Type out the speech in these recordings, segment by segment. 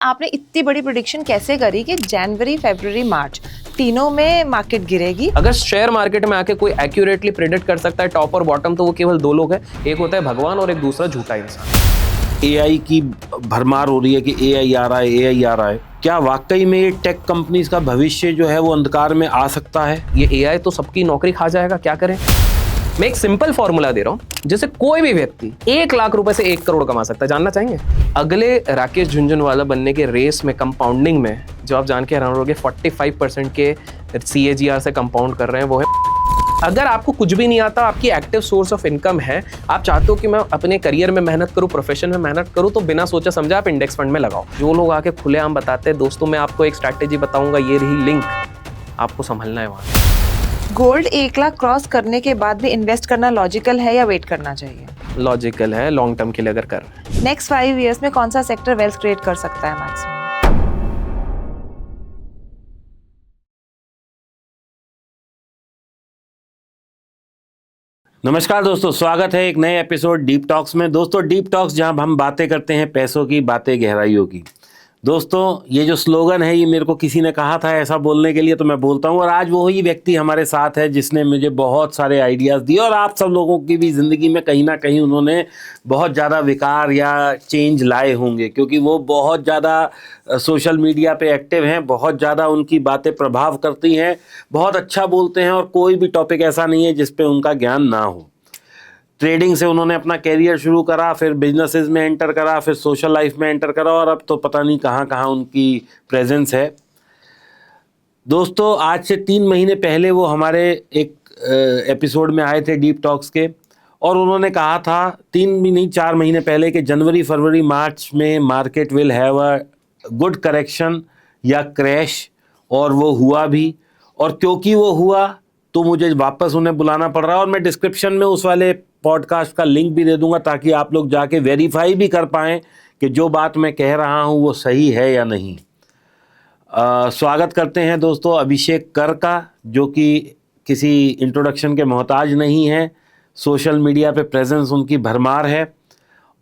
आपने इतनी बड़ी प्रेडिक्शन कैसे करी कि जनवरी, फरवरी, मार्च तीनों में मार्केट गिरेगी? अगर शेयर मार्केट में आके कोई एक्यूरेटली प्रेडिक्ट कर सकता है टॉप और बॉटम, तो वो केवल दो लोग हैं, एक होता है भगवान और एक दूसरा झूठा इंसान। एआई की भरमार हो रही है कि एआई आ रहा है, एआई आ रहा है। क्या वाकई में ये टेक कंपनीज का भविष्य जो है वो अंधकार में आ सकता है? ये एआई तो सबकी नौकरी खा जाएगा, क्या करें? मैं एक सिंपल फॉर्मूला दे रहा हूँ जिससे कोई भी व्यक्ति 1 लाख रुपए से 1 करोड़ कमा सकता है। जानना चाहेंगे? अगले राकेश झुनझुनवाला बनने के रेस में कंपाउंडिंग में जो आप जान के हैरान रहोगे 45% के CAGR से कंपाउंड कर रहे हैं वो है। अगर आपको कुछ भी नहीं आता, आपकी एक्टिव सोर्स ऑफ इनकम है, आप चाहते हो कि मैं अपने करियर में मेहनत करूं, प्रोफेशन में मेहनत करूं, तो बिना सोचा समझा आप इंडेक्स फंड में लगाओ। जो लोग आके खुलेआम बताते हैं, दोस्तों मैं आपको एक स्ट्रैटेजी बताऊंगा, ये रही लिंक, आपको संभलना है वहां। गोल्ड 1 लाख क्रॉस करने के बाद भी इन्वेस्ट करना लॉजिकल है या वेट करना चाहिए? लॉजिकल है लॉन्ग टर्म के लिए अगर कर रहे हैं। नेक्स्ट 5 इयर्स में कौन सा सेक्टर वेल्थ क्रिएट कर सकता है मैक्सिमम? नमस्कार दोस्तों, स्वागत है एक नए एपिसोड डीप टॉक्स में। दोस्तों डीप टॉक्स जहां हम बातें करते हैं पैसों की, बातें गहराइयों की। दोस्तों ये जो स्लोगन है ये मेरे को किसी ने कहा था ऐसा बोलने के लिए, तो मैं बोलता हूँ। और आज वही व्यक्ति हमारे साथ है जिसने मुझे बहुत सारे आइडियाज़ दिए और आप सब लोगों की भी ज़िंदगी में कहीं ना कहीं उन्होंने बहुत ज़्यादा विकार या चेंज लाए होंगे, क्योंकि वो बहुत ज़्यादा सोशल मीडिया पे एक्टिव हैं, बहुत ज़्यादा उनकी बातें प्रभाव करती हैं, बहुत अच्छा बोलते हैं और कोई भी टॉपिक ऐसा नहीं है जिस पे उनका ज्ञान ना हो। ट्रेडिंग से उन्होंने अपना कैरियर शुरू करा, फिर बिजनेसेस में एंटर करा, फिर सोशल लाइफ में एंटर करा और अब तो पता नहीं कहाँ कहाँ उनकी प्रेजेंस है। दोस्तों आज से 3 महीने पहले वो हमारे एक एपिसोड में आए थे डीप टॉक्स के, और उन्होंने कहा था 3 भी नहीं 4 महीने पहले कि जनवरी, फरवरी, मार्च में market will have a good correction या क्रैश, और वो हुआ भी। और क्योंकि वो हुआ तो मुझे वापस उन्हें बुलाना पड़ रहा है, और मैं डिस्क्रिप्शन में उस वाले पॉडकास्ट का लिंक भी दे दूंगा ताकि आप लोग जाके वेरीफाई भी कर पाएँ कि जो बात मैं कह रहा हूँ वो सही है या नहीं। स्वागत करते हैं दोस्तों अभिषेक कर का, जो कि किसी इंट्रोडक्शन के मोहताज नहीं है। सोशल मीडिया पे प्रेजेंस उनकी भरमार है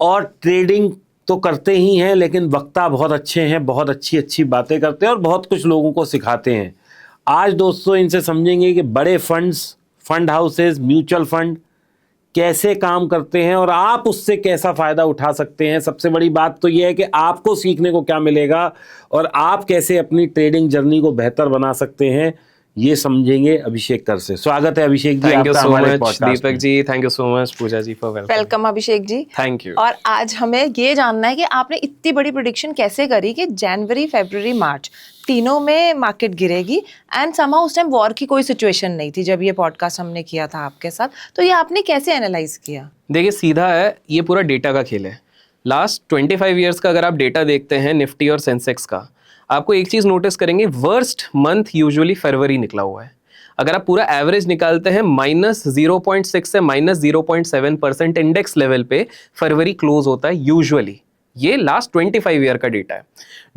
और ट्रेडिंग तो करते ही हैं, लेकिन वक्ता बहुत अच्छे हैं, बहुत अच्छी अच्छी बातें करते हैं और बहुत कुछ लोगों को सिखाते हैं। आज दोस्तों इनसे समझेंगे कि बड़े funds, fund houses, mutual fund कैसे काम करते हैं और आप उससे कैसा फ़ायदा उठा सकते हैं। सबसे बड़ी बात तो यह है कि आपको सीखने को क्या मिलेगा और आप कैसे अपनी ट्रेडिंग जर्नी को बेहतर बना सकते हैं, ये समझेंगे अभिषेक कर से। स्वागत है अभिषेक जी, थैंक यू आपका सो हमारे मच पॉडकास्ट दीपक में। जी, thank you so much Pooja ji for welcome Abhishek ji. Thank you. और आज हमें ये जानना है कि आपने इतनी बड़ी प्रेडिक्शन कैसे करी कि जनवरी, फरवरी, मार्च तीनों में मार्केट गिरेगी, एंड समहाउ उस टाइम वॉर की कोई सिचुएशन नहीं थी जब ये पॉडकास्ट हमने किया था आपके साथ, तो ये आपने कैसे एनालाइज किया? देखिए सीधा है, ये पूरा डेटा का खेल है। लास्ट 25 ईयर्स का अगर आप डेटा देखते हैं निफ्टी और सेंसेक्स का, आपको एक चीज़ नोटिस करेंगे, वर्स्ट मंथ यूजुअली फरवरी निकला हुआ है। अगर आप पूरा एवरेज निकालते हैं -0.6 से -0.7% इंडेक्स लेवल पे फरवरी क्लोज होता है यूजुअली। ये लास्ट 25 ईयर का डेटा है।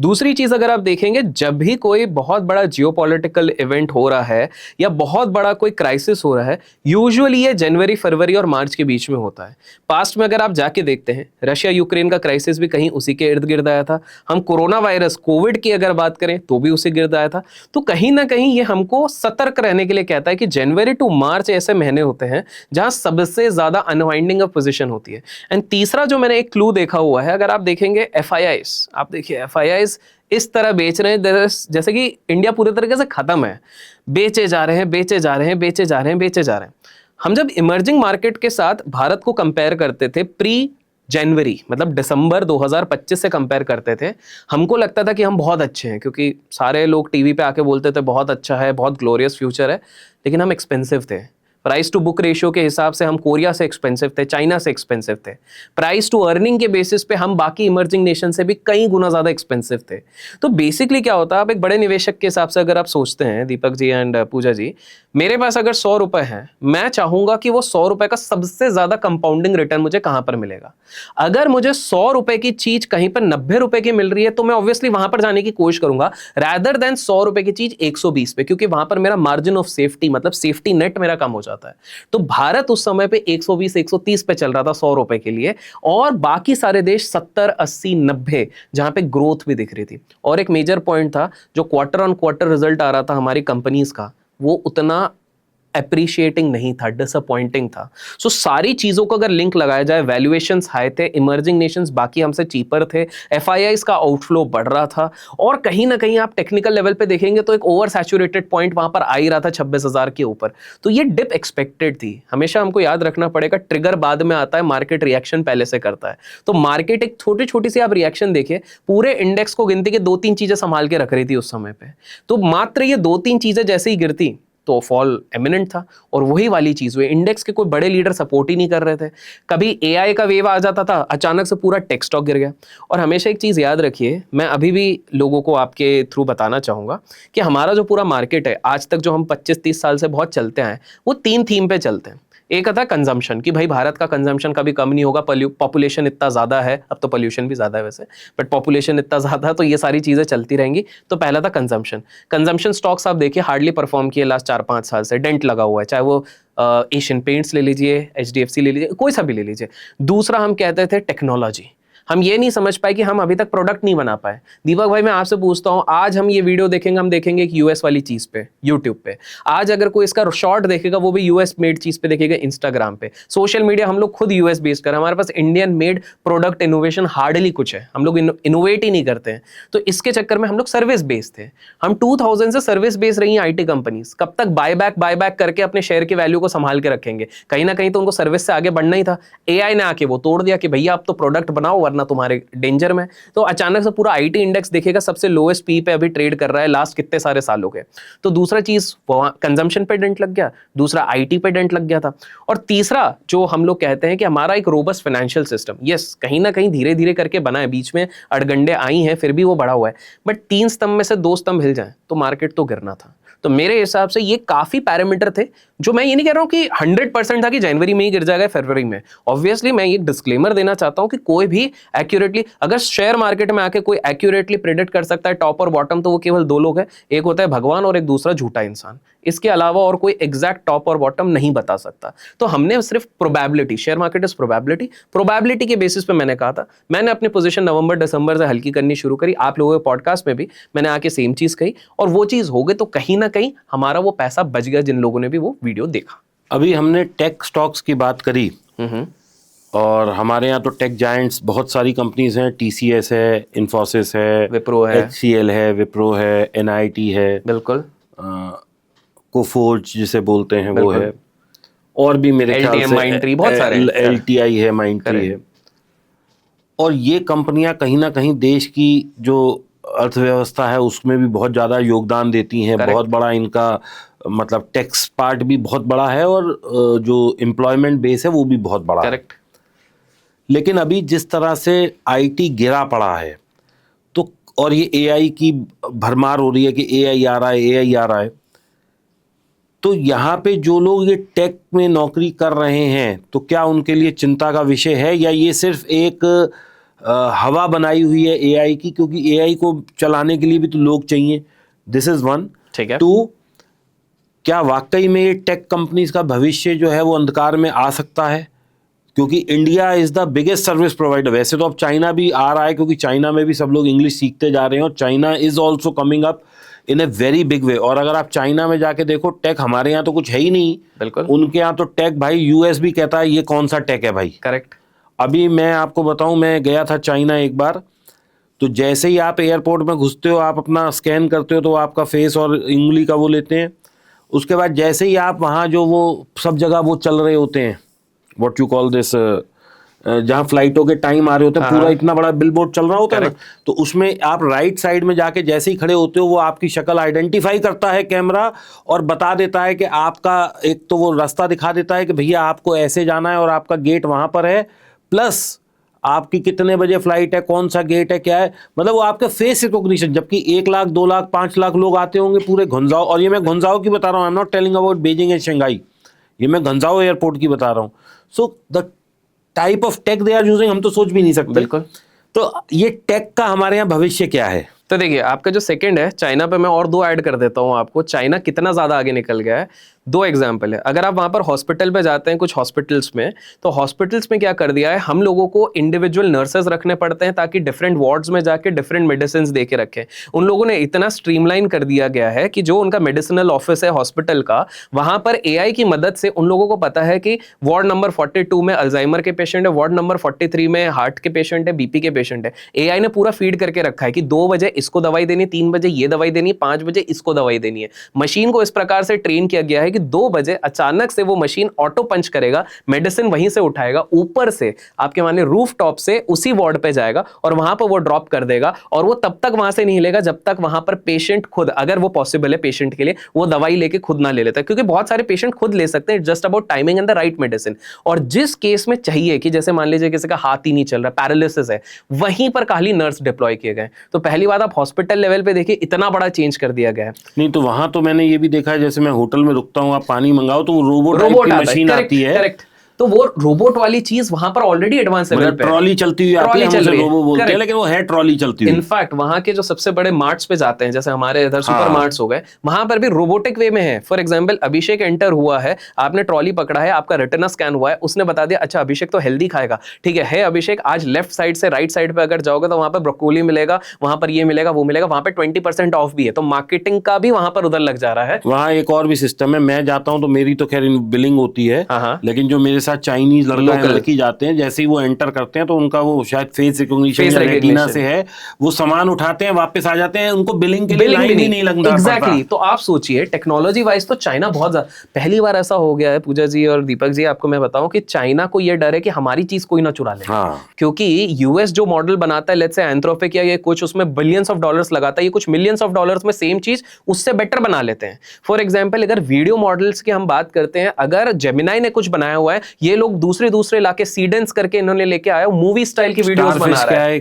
दूसरी चीज अगर आप देखेंगे, जब भी कोई बहुत बड़ा जियोपॉलिटिकल इवेंट हो रहा है या बहुत बड़ा कोई क्राइसिस हो रहा है, यूजुअली ये जनवरी, फरवरी और मार्च के बीच में होता है। पास्ट में अगर आप जाके देखते हैं, रशिया यूक्रेन का क्राइसिस भी कहीं उसी के इर्द गिर्द आया था। हम कोरोना वायरस कोविड की अगर बात करें तो भी उसी गिर्द आया था। तो कहीं ना कहीं ये हमको सतर्क रहने के लिए कहता है कि जनवरी टू मार्च ऐसे महीने होते हैं जहां सबसे ज्यादा अनवाइंडिंग ऑफ पोजीशन होती है। एंड तीसरा जो मैंने एक क्लू देखा हुआ है, अगर आप देखेंगे FIIs, आप देखिए FIIs इस तरह बेच रहे हैं जैसे कि इंडिया पूरे तरीके से खत्म है, बेचे जा रहे हैं, बेचे जा रहे हैं, बेचे जा रहे हैं, बेचे जा रहे हैं। हम जब इमर्जिंग मार्केट के साथ भारत को कंपेयर करते थे प्री जनवरी, मतलब दिसंबर 2025 से कंपेयर करते थे, हमको लगता था कि हम बहुत अच्छे हैं, क्योंकि सारे लोग टीवी पे आके बोलते थे बहुत अच्छा है, बहुत ग्लोरियस फ्यूचर है, लेकिन हम एक्सपेंसिव थे। प्राइस टू बुक रेशियो के हिसाब से हम कोरिया से एक्सपेंसिव थे, चाइना से एक्सपेंसिव थे। प्राइस टू अर्निंग के बेसिस पे हम बाकी इमर्जिंग नेशन से भी कई गुना ज्यादा एक्सपेंसिव थे। तो बेसिकली क्या होता है, आप एक बड़े निवेशक के हिसाब से अगर आप सोचते हैं दीपक जी एंड पूजा जी, मेरे पास अगर 100 रुपए है, मैं चाहूंगा कि वो 100 रुपए का सबसे ज्यादा कंपाउंडिंग रिटर्न मुझे कहां पर मिलेगा। अगर मुझे 100 रुपए की चीज कहीं पर 90 रुपए की मिल रही है तो मैं ऑब्वियसली वहां पर जाने की कोशिश करूंगा, रैदर देन 100 रुपए की चीज 120 पे, क्योंकि वहां पर मेरा मार्जिन ऑफ सेफ्टी, मतलब सेफ्टी नेट मेरा कम हो जाता है। जाता है। तो भारत उस समय पे 120-130 पे चल रहा था 100 रुपए के लिए, और बाकी सारे देश 70, 80, 90 जहां पे ग्रोथ भी दिख रही थी। और एक मेजर पॉइंट था, जो क्वार्टर ऑन क्वार्टर रिजल्ट आ रहा था हमारी कंपनीज का, वो उतना अप्रिशिएटिंग नहीं था, डिसअपॉइंटिंग था। सो सारी चीजों को अगर लिंक लगाया जाए, वैल्यूएशंस हाई थे, इमर्जिंग नेशंस बाकी हमसे चीपर थे, एफआईआईज का आउटफ्लो बढ़ रहा था, और कहीं ना कहीं आप टेक्निकल लेवल पे देखेंगे तो एक ओवर सैचुरेटेड पॉइंट वहां पर आ ही रहा था 26,000 के ऊपर। तो ये डिप एक्सपेक्टेड थी। हमेशा हमको याद रखना पड़ेगा, ट्रिगर बाद में आता है, मार्केट रिएक्शन पहले से करता है। तो मार्केट एक छोटी छोटी सी आप रिएक्शन देखिए, पूरे इंडेक्स को गिनती के 2-3 चीजें संभाल के रख रही थी उस समय पे। तो मात्र ये 2-3 चीजें जैसे ही गिरती तो फॉल एमिनेंट था, और वही वाली चीज हुई। इंडेक्स के कोई बड़े लीडर सपोर्ट ही नहीं कर रहे थे। कभी एआई का वेव आ जाता था, अचानक से पूरा टेक स्टॉक गिर गया। और हमेशा एक चीज याद रखिए, मैं अभी भी लोगों को आपके थ्रू बताना चाहूंगा कि हमारा जो पूरा मार्केट है, आज तक जो हम 25-30 साल से बहुत चलते आए, वो 3 थीम पे चलते हैं। एक आता है कंजम्पशन, कि भाई भारत का कंजम्पशन कभी कम नहीं होगा, पॉपुलेशन इतना ज्यादा है, अब तो पोल्यूशन भी ज्यादा है वैसे, बट पॉपुलेशन इतना ज्यादा है तो ये सारी चीजें चलती रहेंगी। तो पहला था कंजम्पशन। कंजम्पशन स्टॉक्स आप देखिए हार्डली परफॉर्म किए लास्ट 4-5 साल से, डेंट लगा हुआ है, चाहे वो एशियन पेंट्स ले लीजिए, एचडीएफसी ले लीजिए, कोई सा भी ले लीजिए। दूसरा हम कहते थे टेक्नोलॉजी। हम ये नहीं समझ पाए कि हम अभी तक प्रोडक्ट नहीं बना पाए। दीपक भाई, मैं आपसे पूछता हूं, आज हम ये वीडियो देखेंगे, हम देखेंगे एक यूएस वाली चीज पे यूट्यूब पे। आज अगर कोई इसका शॉर्ट देखेगा, वो भी यूएस मेड चीज पे देखेगा इंस्टाग्राम पे। सोशल मीडिया हम लोग खुद यूएस बेस्ड कर, हमारे पास Indian made product innovation hardly कुछ है, हम लोग इनोवेट ही नहीं करते हैं। तो इसके चक्कर में हम लोग सर्विस बेस्ड थे। हम 2000 से सर्विस बेस्ड रही हैं आईटी कंपनीज। कब तक बाय बैक करके अपने शेयर के वैल्यू को संभाल के रखेंगे? कहीं ना कहीं तो उनको सर्विस से आगे बढ़ना ही था। एआई ने आके वो तोड़ दिया कि भैया आप तो प्रोडक्ट बनाओ, वरना तुम्हारे डेंजर में। तो अचानक से पूरा आईटी इंडेक्स देखेगा सबसे लोएस्ट पी पे अभी ट्रेड कर रहा है लास्ट कितने सारे सालों के। तो दूसरा चीज कंजम्पशन पे डेंट लग गया, दूसरा आईटी पे डेंट लग गया था, और तीसरा जो हम लोग कहते हैं कि हमारा एक रोबस्ट फाइनेंशियल सिस्टम, यस कहीं ना कहीं धीरे धीरे करके बना है, बीच में अड़गंडे आई हैं फिर भी वो बढ़ा हुआ है, बट 3 स्तंभ में से 2 स्तंभ हिल जाए तो मार्केट तो गिरना था। तो मेरे हिसाब से ये काफी पैरामीटर थे, जो मैं ये नहीं कह रहा हूं कि 100% था कि जनवरी में ही गिर जाएगा फरवरी में। ऑब्वियसली मैं ये डिस्क्लेमर देना चाहता हूं कि कोई भी एक्यूरेटली, अगर शेयर मार्केट में आके कोई एक्यूरेटली प्रेडिक्ट कर सकता है टॉप और बॉटम, तो वो केवल 2 लोग हैं, एक होता है भगवान और एक दूसरा झूठा इंसान। इसके अलावा और कोई एग्जैक्ट टॉप और बॉटम नहीं बता सकता। तो हमने सिर्फ probability, share market is probability के बेसिस पे मैंने कहा था। मैंने अपनी पोजीशन नवंबर दिसंबर से हल्की करनी शुरू करी। आप लोगों के पॉडकास्ट में भी मैंने आके सेम चीज कही, और वो चीज हो गई तो कहीं ना कहीं हमारा वो पैसा बच गया जिन लोगों ने भी वो वीडियो देखा। अभी हमने टेक स्टॉक्स की बात करी, और हमारे यहाँ तो टेक जायंट्स बहुत सारी कंपनीज हैं। टीसीएस है, इन्फोसिस है, विप्रो है, एचसीएल है, विप्रो है, एनआईटी है, बिल्कुल, कोफोर्ज जिसे बोलते हैं वो है, और भी मेरे ख्याल LTM, से माइंडट्री, बहुत सारे हैं। एलटीआई है, माइंडट्री है। और ये कंपनियां कहीं ना कहीं देश की जो अर्थव्यवस्था है उसमें भी बहुत ज़्यादा योगदान देती हैं। बहुत बड़ा इनका मतलब टैक्स पार्ट भी बहुत बड़ा है, और जो एम्प्लॉयमेंट बेस है वो भी बहुत बड़ा है। लेकिन अभी जिस तरह से आईटी गिरा पड़ा है, तो और ये एआई की भरमार हो रही है कि एआई आ रहा है, एआई आ रहा है, तो यहाँ पे जो लोग ये टेक में नौकरी कर रहे हैं, तो क्या उनके लिए चिंता का विषय है, या ये सिर्फ एक हवा बनाई हुई है एआई की? क्योंकि एआई को चलाने के लिए भी तो लोग चाहिए। This is one. ठीक है। 2, क्या वाकई में ये टेक कंपनीज का भविष्य जो है वो अंधकार में आ सकता है? क्योंकि India is the biggest service provider. वैसे तो अब चाइना भी आ रहा है, क्योंकि चाइना में भी सब लोग इंग्लिश सीखते जा रहे हैं, और China is also coming up in a very big way. और अगर आप चाइना में जाके देखो, टेक हमारे यहाँ तो कुछ है ही नहीं, बिल्कुल, उनके यहाँ तो टेक भाई यूएस भी कहता है ये कौन सा टेक है भाई। करेक्ट। अभी मैं आपको बताऊं, मैं गया था चाइना एक बार, तो जैसे ही आप एयरपोर्ट में घुसते हो, आप अपना स्कैन करते हो तो आपका फेस और उंगली का वो लेते हैं। उसके बाद जैसे ही आप वहाँ जो वो सब जगह वो चल रहे होते हैं, व्हाट यू कॉल दिस, जहाँ फ्लाइटों के टाइम आ रहे होते हैं, पूरा इतना बड़ा बिलबोर्ड चल रहा होता है ना, तो उसमें आप राइट साइड में जाके जैसे ही खड़े होते हो, वो आपकी शक्ल आइडेंटिफाई करता है कैमरा, और बता देता है कि आपका, एक तो वो रास्ता दिखा देता है कि भैया आपको ऐसे जाना है और आपका गेट वहाँ पर है, प्लस आपकी कितने बजे फ्लाइट है, कौन सा गेट है, क्या है, मतलब वो आपके फेस रिकॉग्निशन। जबकि 1 लाख 2 लाख 5 लाख लोग आते होंगे पूरे घुंजाओ, और ये मैं घुंजाओ की बता रहा हूँ, I am not telling about Beijing and Shanghai, ये मैं घुंजाओ एयरपोर्ट की बता रहा हूँ। So the type of tech they are using, हम तो सोच भी नहीं सकते। बिल्कुल। तो ये टेक का हमारे यहाँ भविष्य क्या है? तो देखिए, आपका जो सेकंड है चाइना पे, मैं और 2 ऐड कर देता हूँ आपको। चाइना कितना ज्यादा आगे निकल गया है, दो एग्जाम्पल है। अगर आप वहां पर हॉस्पिटल पे जाते हैं, कुछ हॉस्पिटल्स में, तो हॉस्पिटल्स में क्या कर दिया है, हम लोगों को इंडिविजुअल नर्सेज रखने पड़ते हैं ताकि डिफरेंट वार्ड्स में जाके डिफरेंट मेडिसिन दे के रखें। उन लोगों ने इतना स्ट्रीमलाइन कर दिया गया है कि जो उनका मेडिसिनल ऑफिस है हॉस्पिटल का, वहां पर एआई की मदद से उन लोगों को पता है कि वार्ड नंबर 42 में अल्जाइमर के पेशेंट है, वार्ड नंबर 43 में हार्ट के पेशेंट है, बीपी के पेशेंट है। एआई ने पूरा फीड करके रखा है कि 2 बजे इसको दवाई देनी, 3 बजे ये दवाई देनी, 5 बजे इसको दवाई देनी है। मशीन को इस प्रकार से ट्रेन किया गया है कि 2 बजे अचानक से वो मशीन ऑटो पंच करेगा, मेडिसिन वहीं से उठाएगा, ऊपर से आपके माने रूफ टॉप से उसी वार्ड पे जाएगा और वहां पर वो ड्रॉप कर देगा, और वो तब तक वहां से नहीं हिलेगा जब तक वहां पर पेशेंट खुद, अगर वो पॉसिबल है पेशेंट के लिए, वो दवाई लेके खुद ना ले लेता है। क्योंकि बहुत सारे पेशेंट खुद ले सकते हैं, just about timing and the right medicine. और जिस केस में चाहिए कि जैसे मान लीजिए किसी का हाथ ही नहीं चल रहा, पैरालिसिस है, वहीं पर खाली नर्स डिप्लॉय किए गए। तो पहली बात आप हॉस्पिटल लेवल पे देखिए, इतना बड़ा चेंज कर दिया गया है। नहीं तो वहां तो मैंने ये भी देखा है, जैसे मैं होटल में रुकता हूँ, आप पानी मंगाओ तो वो रोबोट मशीन आती है। करेक्ट। तो वो रोबोट वाली चीज वहां पर ऑलरेडी एडवांस लेवल पे है। ट्रॉली चलती हुई आती है, हम उसे रोबो बोलते हैं, लेकिन वो है ट्रॉली चलती हुई। इनफैक्ट वहां के जो सबसे बड़े मार्ट्स पे जाते हैं, जैसे हमारे इधर सुपर मार्ट्स हो गए, वहां पर भी रोबोटिक वे में है। फॉर एग्जांपल, अभिषेक एंटर हुआ है, आपने ट्रॉली पकड़ा है, आपका रेटिना स्कैन हुआ है, उसने बता दिया अच्छा अभिषेक तो हेल्दी खाएगा, ठीक है अभिषेक आज लेफ्ट साइड से राइट साइड पे अगर जाओगे तो वहां पर ब्रोकोली मिलेगा, वहां पर ये मिलेगा, वो मिलेगा, वहां पर 20% ऑफ भी है। तो मार्केटिंग का भी वहां पर उधर लग जा रहा है। वहां एक और भी सिस्टम है, मैं जाता हूँ तो मेरी तो खैर बिलिंग होती है, लेकिन जो मेरे साथ चाइनीज लड़की जाते हैं, जैसे ही वो एंटर करते हैं तो उनका वो शायद फेस रिकॉग्निशन या रेटिना से है, वो सामान उठाते हैं वापस आ जाते हैं, उनको बिलिंग के लिए लाइन भी नहीं लगना। एग्जैक्टली। तो आप सोचिए टेक्नोलॉजी वाइज तो चाइना बहुत ज्यादा, पहली बार ऐसा हो गया है पूजा जी और दीपक जी, आपको मैं बताऊं कि चाइना को ये डर है कि हमारी चीज कोई ना चुरा ले। क्योंकि यूएस जो मॉडल बनाता है, लेट्स से एंथ्रोपिक या ये कुछ, उसमें बिलियंस ऑफ डॉलर्स लगाता है, ये कुछ मिलियंस ऑफ डॉलर्स में सेम चीज उससे बेटर बना लेते हैं। फॉर एग्जाम्पल, अगर वीडियो मॉडल्स की हम बात करते हैं, अगर जेमिनाई ने कुछ बनाया हुआ है, ये लोग दूसरे इलाके सीडेंस करके इन्होंने लेके आया, मूवी स्टाइल की वीडियोस बना रहा है,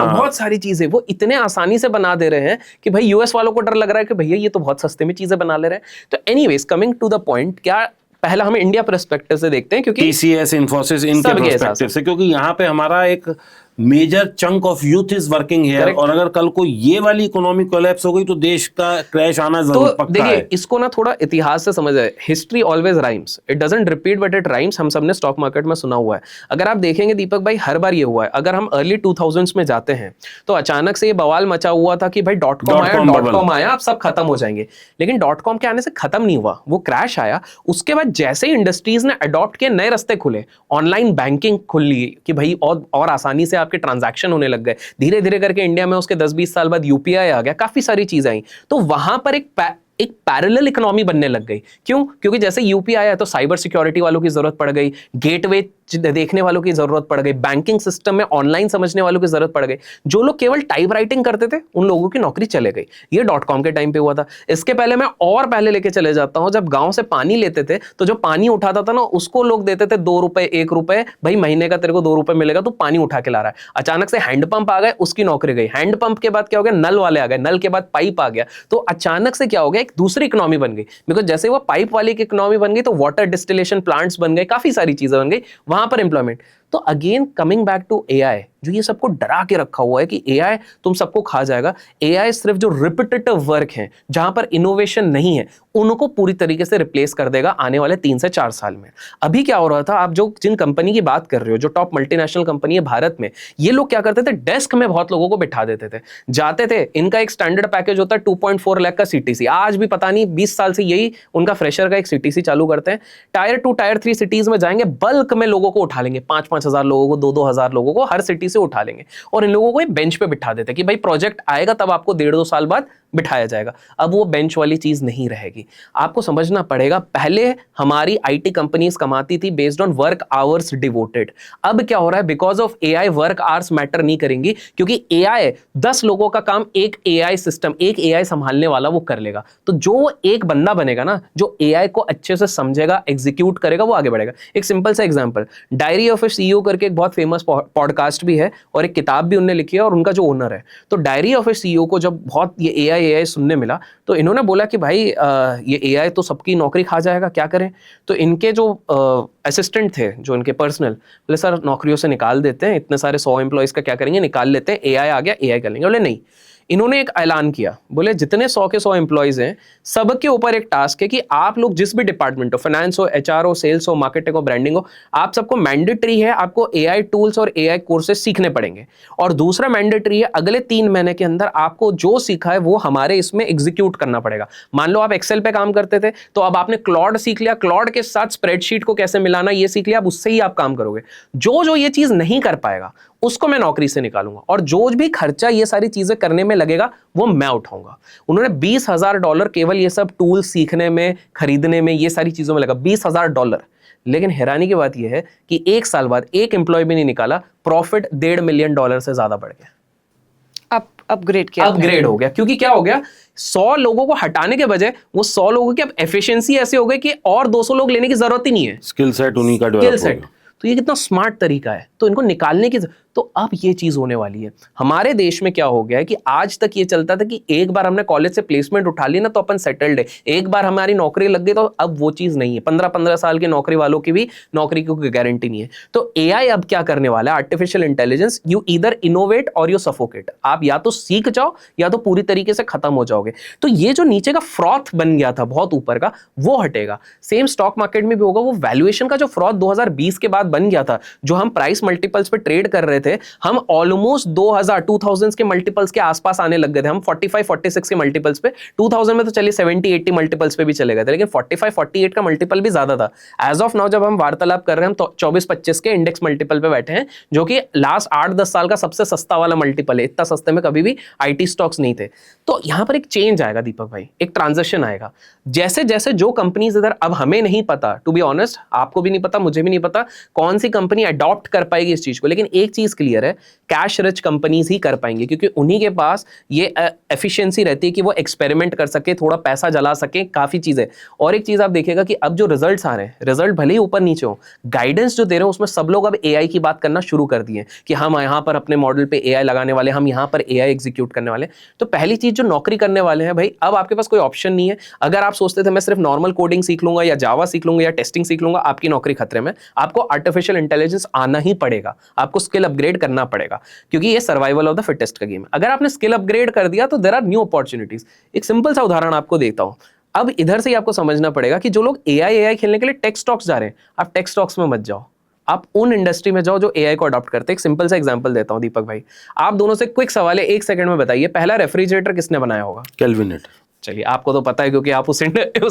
बहुत सारी चीजें वो इतने आसानी से बना दे रहे हैं कि भाई यूएस वालों को डर लग रहा है कि भैया ये तो बहुत सस्ते में चीजें बना ले रहे हैं। तो anyways, coming to the point, क्या पहला हम इंडिया पर्सपेक्टिव से देखते हैं, क्योंकि टीसीएस, इन्फोसिस, इनके पर्सपेक्टिव से, क्योंकि यहाँ पे हमारा एक major chunk of youth is working here, और अगर कल को ये वाली इकोनॉमी कोलैप्स हो गई तो देश का क्रैश आना जरूर पक्का है। देखिए, इसको ना थोड़ा इतिहास से समझ आए, history always rhymes, it doesn't repeat but it rhymes. हम सबने स्टॉक मार्केट में सुना हुआ है। अगर आप देखेंगे दीपक भाई, हर बार ये हुआ है। अगर हम अर्ली 2000s में जाते हैं तो अचानक से ये बवाल मचा हुआ था कि भाई .com आया, अब सब खत्म हो जाएंगे। लेकिन .com के आने से खत्म नहीं हुआ, वो क्रैश आया। उसके बाद जैसे ही इंडस्ट्रीज ने अडॉप्ट किए, नए रास्ते खुले, ऑनलाइन बैंकिंग खुल ली कि भाई और आसानी से आपके ट्रांजैक्शन होने लग गए। धीरे धीरे करके इंडिया में उसके 10-20 साल बाद यूपीआई आ गया, काफी सारी चीजें आई। तो वहां पर एक पैरेलल इकोनॉमी बनने लग गई। क्यों? क्योंकि जैसे यूपीआई आया तो साइबर सिक्योरिटी वालों की जरूरत पड़ गई, गेटवे देखने वालों की जरूरत पड़ गई, बैंकिंग सिस्टम में ऑनलाइन समझने वालों की जरूरत पड़ गई। जो लोग केवल टाइप राइटिंग करते थे, उन लोगों की नौकरी चले गई। ये .com के टाइम पे हुआ था। इसके पहले मैं और पहले लेके चले जाता हूं, जब गांव से पानी लेते थे तो जो पानी उठाता था ना, उसको लोग देते थे 2 रुपए, 1 रुपए, भाई महीने का तेरे को 2 रुपए मिलेगा, तो पानी उठा के ला रहा है। अचानक से हैंडपंप आ गए, उसकी नौकरी गई। हैंडपंप के बाद क्या हो गया, नल वाले आ गए, नल के बाद पाइप आ गया। तो अचानक से क्या हो गया, एक दूसरी इकोनॉमी बन गई। बिकॉज जैसे वो पाइप वाली की इकोनॉमी बन गई तो वाटर डिस्टिलेशन प्लांट्स बन गए, काफी सारी चीजें बन गई, वहां पर एम्प्लॉयमेंट। तो again coming back to AI, जो ये सबको डरा के रखा हुआ है कि एआई तुम सबको खा जाएगा। एआई सिर्फ जो रिपीटेटिव वर्क है, जहां पर इनोवेशन नहीं है, उनको पूरी तरीके से रिप्लेस कर देगा आने वाले 3 से 4 साल में। अभी क्या हो रहा था, आप जो जिन कंपनी की बात कर रहे हो, जो टॉप मल्टीनेशनल कंपनी है भारत में, ये लोग क्या करते थे, डेस्क में बहुत लोगों को बिठा देते थे, जाते थे, इनका एक स्टैंडर्ड पैकेज होता है 2.4 लाख का सीटीसी। आज भी पता नहीं 20 साल से यही उनका फ्रेशर का एक सीटीसी चालू करते हैं। टायर 2 टायर 3 सिटीज में जाएंगे, बल्क में लोगों को उठा लेंगे, 5-5 हजार लोगों को, 2-2 हजार लोगों को हर सिटी से उठा लेंगे, और इन लोगों को एक बेंच पे बिठा देते कि भाई प्रोजेक्ट आएगा तब आपको 1.5-2 साल बाद बिठाया जाएगा। अब वो बेंच वाली चीज नहीं रहेगी। आपको समझना पड़ेगा, पहले हमारी आईटी कंपनीज कमाती थी based on work hours devoted. अब क्या हो रहा है, because of AI work hours matter नहीं करेंगी, क्योंकि एआई 10 लोगों का काम एक एआई सिस्टम, एक एआई संभालने वाला वो कर लेगा। तो जो एक बंदा बनेगा ना, जो एआई को अच्छे से समझेगा, एग्जीक्यूट करेगा, वो आगे बढ़ेगा। एक सिंपल सा example, diary of a CEO करके एक बहुत फेमस पॉडकास्ट भी है और एक किताब भी उन्होंने लिखी है, और उनका जो ओनर है, तो डायरी ऑफ ए सीईओ को जब बहुत ये एआई सुनने मिला, तो इन्होंने बोला कि भाई ये एआई तो सबकी नौकरी खा जाएगा, क्या करें। तो इनके जो असिस्टेंट थे, जो इनके पर्सनल, बोले सर नौकरियों से निकाल देते हैं, इतने सारे 100 एम्प्लॉइज का क्या करेंगे, निकाल लेते हैं, एआई आ गया, एआई कर लेंगे। बोले नहीं, इन्होंने एक ऐलान किया, बोले जितने 100 के 100 एम्प्लॉइज हैं सबके ऊपर एक टास्क है कि आप लोग जिस भी डिपार्टमेंट हो, फाइनेंस हो, एचआर हो, सेल्स हो, मार्केटिंग हो, ब्रांडिंग हो, आप सबको मैंडेटरी है आपको एआई टूल्स और एआई कोर्सेज सीखने पड़ेंगे। और दूसरा मैंडेटरी है अगले 3 महीने के अंदर आपको जो सीखा है वो हमारे इसमें एग्जीक्यूट करना पड़ेगा। मान लो आप एक्सेल पे काम करते थे तो अब आपने क्लॉड सीख लिया, क्लॉड के साथ स्प्रेडशीट को कैसे मिलाना ये सीख लिया, अब उससे ही आप काम करोगे। जो जो ये चीज नहीं कर पाएगा उसको मैं नौकरी से निकालूंगा और जो भी खर्चा ये सारी चीजें करने में लगेगा वो मैं उठाऊंगा। उन्होंने $20,000 केवल ये सब टूल सीखने में, खरीदने में, ये सारी चीजों में लगा, $20,000। लेकिन हैरानी की बात यह है कि 1 साल बाद एक एम्प्लॉय भी नहीं निकाला, प्रॉफिट $1.5 मिलियन से ज्यादा बढ़ गया। अपग्रेड किया, अपग्रेड हो गया, क्योंकि क्या हो गया, 100 लोगों को हटाने के बजाय वो 100 लोगों की अब एफिशिएंसी ऐसे हो गई कि और 200 लोग लेने की जरूरत ही नहीं है। स्किल सेट उन्हीं का डेवलप हो गया। तो ये कितना स्मार्ट तरीका है, तो इनको निकालने की तो अब ये चीज होने वाली है। हमारे देश में क्या हो गया है कि आज तक ये चलता था कि एक बार हमने कॉलेज से प्लेसमेंट उठा ली ना तो अपन सेटल्ड है, एक बार हमारी नौकरी लग गई तो अब वो चीज नहीं है। 15-15 साल के नौकरी वालों की भी नौकरी की कोई गारंटी नहीं है। तो एआई अब क्या करने वाला है, artificial intelligence, you either innovate और यू सफोकेट। आप या तो सीख जाओ या तो पूरी तरीके से खत्म हो जाओगे। तो ये जो नीचे का फ्रॉथ बन गया था बहुत ऊपर का, वो हटेगा। सेम स्टॉक मार्केट में भी होगा, वो वैल्यूएशन का जो फ्रॉथ 2020 के बाद बन गया था, जो हम प्राइस मल्टीपल्स पे ट्रेड कर रहे थे, हम ऑलमोस्ट 2000 के मल्टीपल्स के आसपास आने लग गए थे। हम 45-46 के मल्टीपल्स पे, 2000 में तो चलिए 70-80 मल्टीपल्स पे भी चले गए थे, लेकिन 45-48 का मल्टीपल भी ज्यादा था। एज ऑफ नाउ जब हम वार्तालाप कर रहे हैं, हम तो 24-25 के इंडेक्स मल्टीपल पे बैठे हैं, जो कि लास्ट 8-10 साल का सबसे सस्ता वाला मल्टीपल है। इतना सस्ते में कभी भी आईटी स्टॉक्स नहीं थे। तो यहां पर एक चेंज आएगा दीपक भाई, एक ट्रांजिशन आएगा। जैसे जैसे जो कंपनीज इधर, अब हमें नहीं पता, टू बी ऑनेस्ट, आपको भी नहीं पता, मुझे भी नहीं पता कौन सी कंपनी अडॉप्ट कर पाएगी इस चीज को, लेकिन एक चीज क्लियर है, कैश रिच कंपनीज ही कर पाएंगे, क्योंकि उन्हीं के पास ये एफिशिएंसी रहती है कि वो एक्सपेरिमेंट कर सके, थोड़ा पैसा जला सके, काफी चीजें। और एक चीज आप देखिएगा कि अब जो रिजल्ट्स आ रहे हैं, रिजल्ट भले ही ऊपर नीचे हो, गाइडेंस जो दे रहे हैं उसमें सब लोग अब एआई की बात करना शुरू कर दिए कि हम यहाँ पर अपने मॉडल पे एआई लगाने वाले, हम यहाँ पर एआई एग्जीक्यूट करने वाले। तो पहली चीज जो नौकरी करने वाले हैं भाई, अब आपके पास कोई ऑप्शन नहीं है। अगर आप सोचते थे मैं सिर्फ नॉर्मल कोडिंग सीख लूंगा या जावा सीख लूंगा या टेस्टिंग सीख लूंगा, आपकी नौकरी खतरे में। आपको आर्टिफिशियल इंटेलिजेंस आना ही पड़ेगा, आपको स्किल अपग्रेड करना पड़ेगा, क्योंकि ये सर्वाइवल ऑफ द फिटेस्ट का गेम है। अगर आपने स्किल अपग्रेड कर दिया तो देयर आर न्यू अपॉर्चुनिटीज। एक सिंपल सा उदाहरण आपको देता हूं। अब इधर से ही आपको समझना पड़ेगा कि जो लोग एआई खेलने के लिए टेक स्टॉक्स जा रहे हैं, आप टेक स्टॉक्स में मत जाओ, आप उन इंडस्ट्री में जाओ जो एआई को अडॉप्ट करते हैं। एक सिंपल सा एग्जांपल देता हूं दीपक भाई, आप दोनों से क्विक सवाल है, 1 सेकंड में बताइए, पहला रेफ्रिजरेटर किसने बनाया होगा? केल्विनेट। चलिए, आपको तो पता है क्योंकि आप उस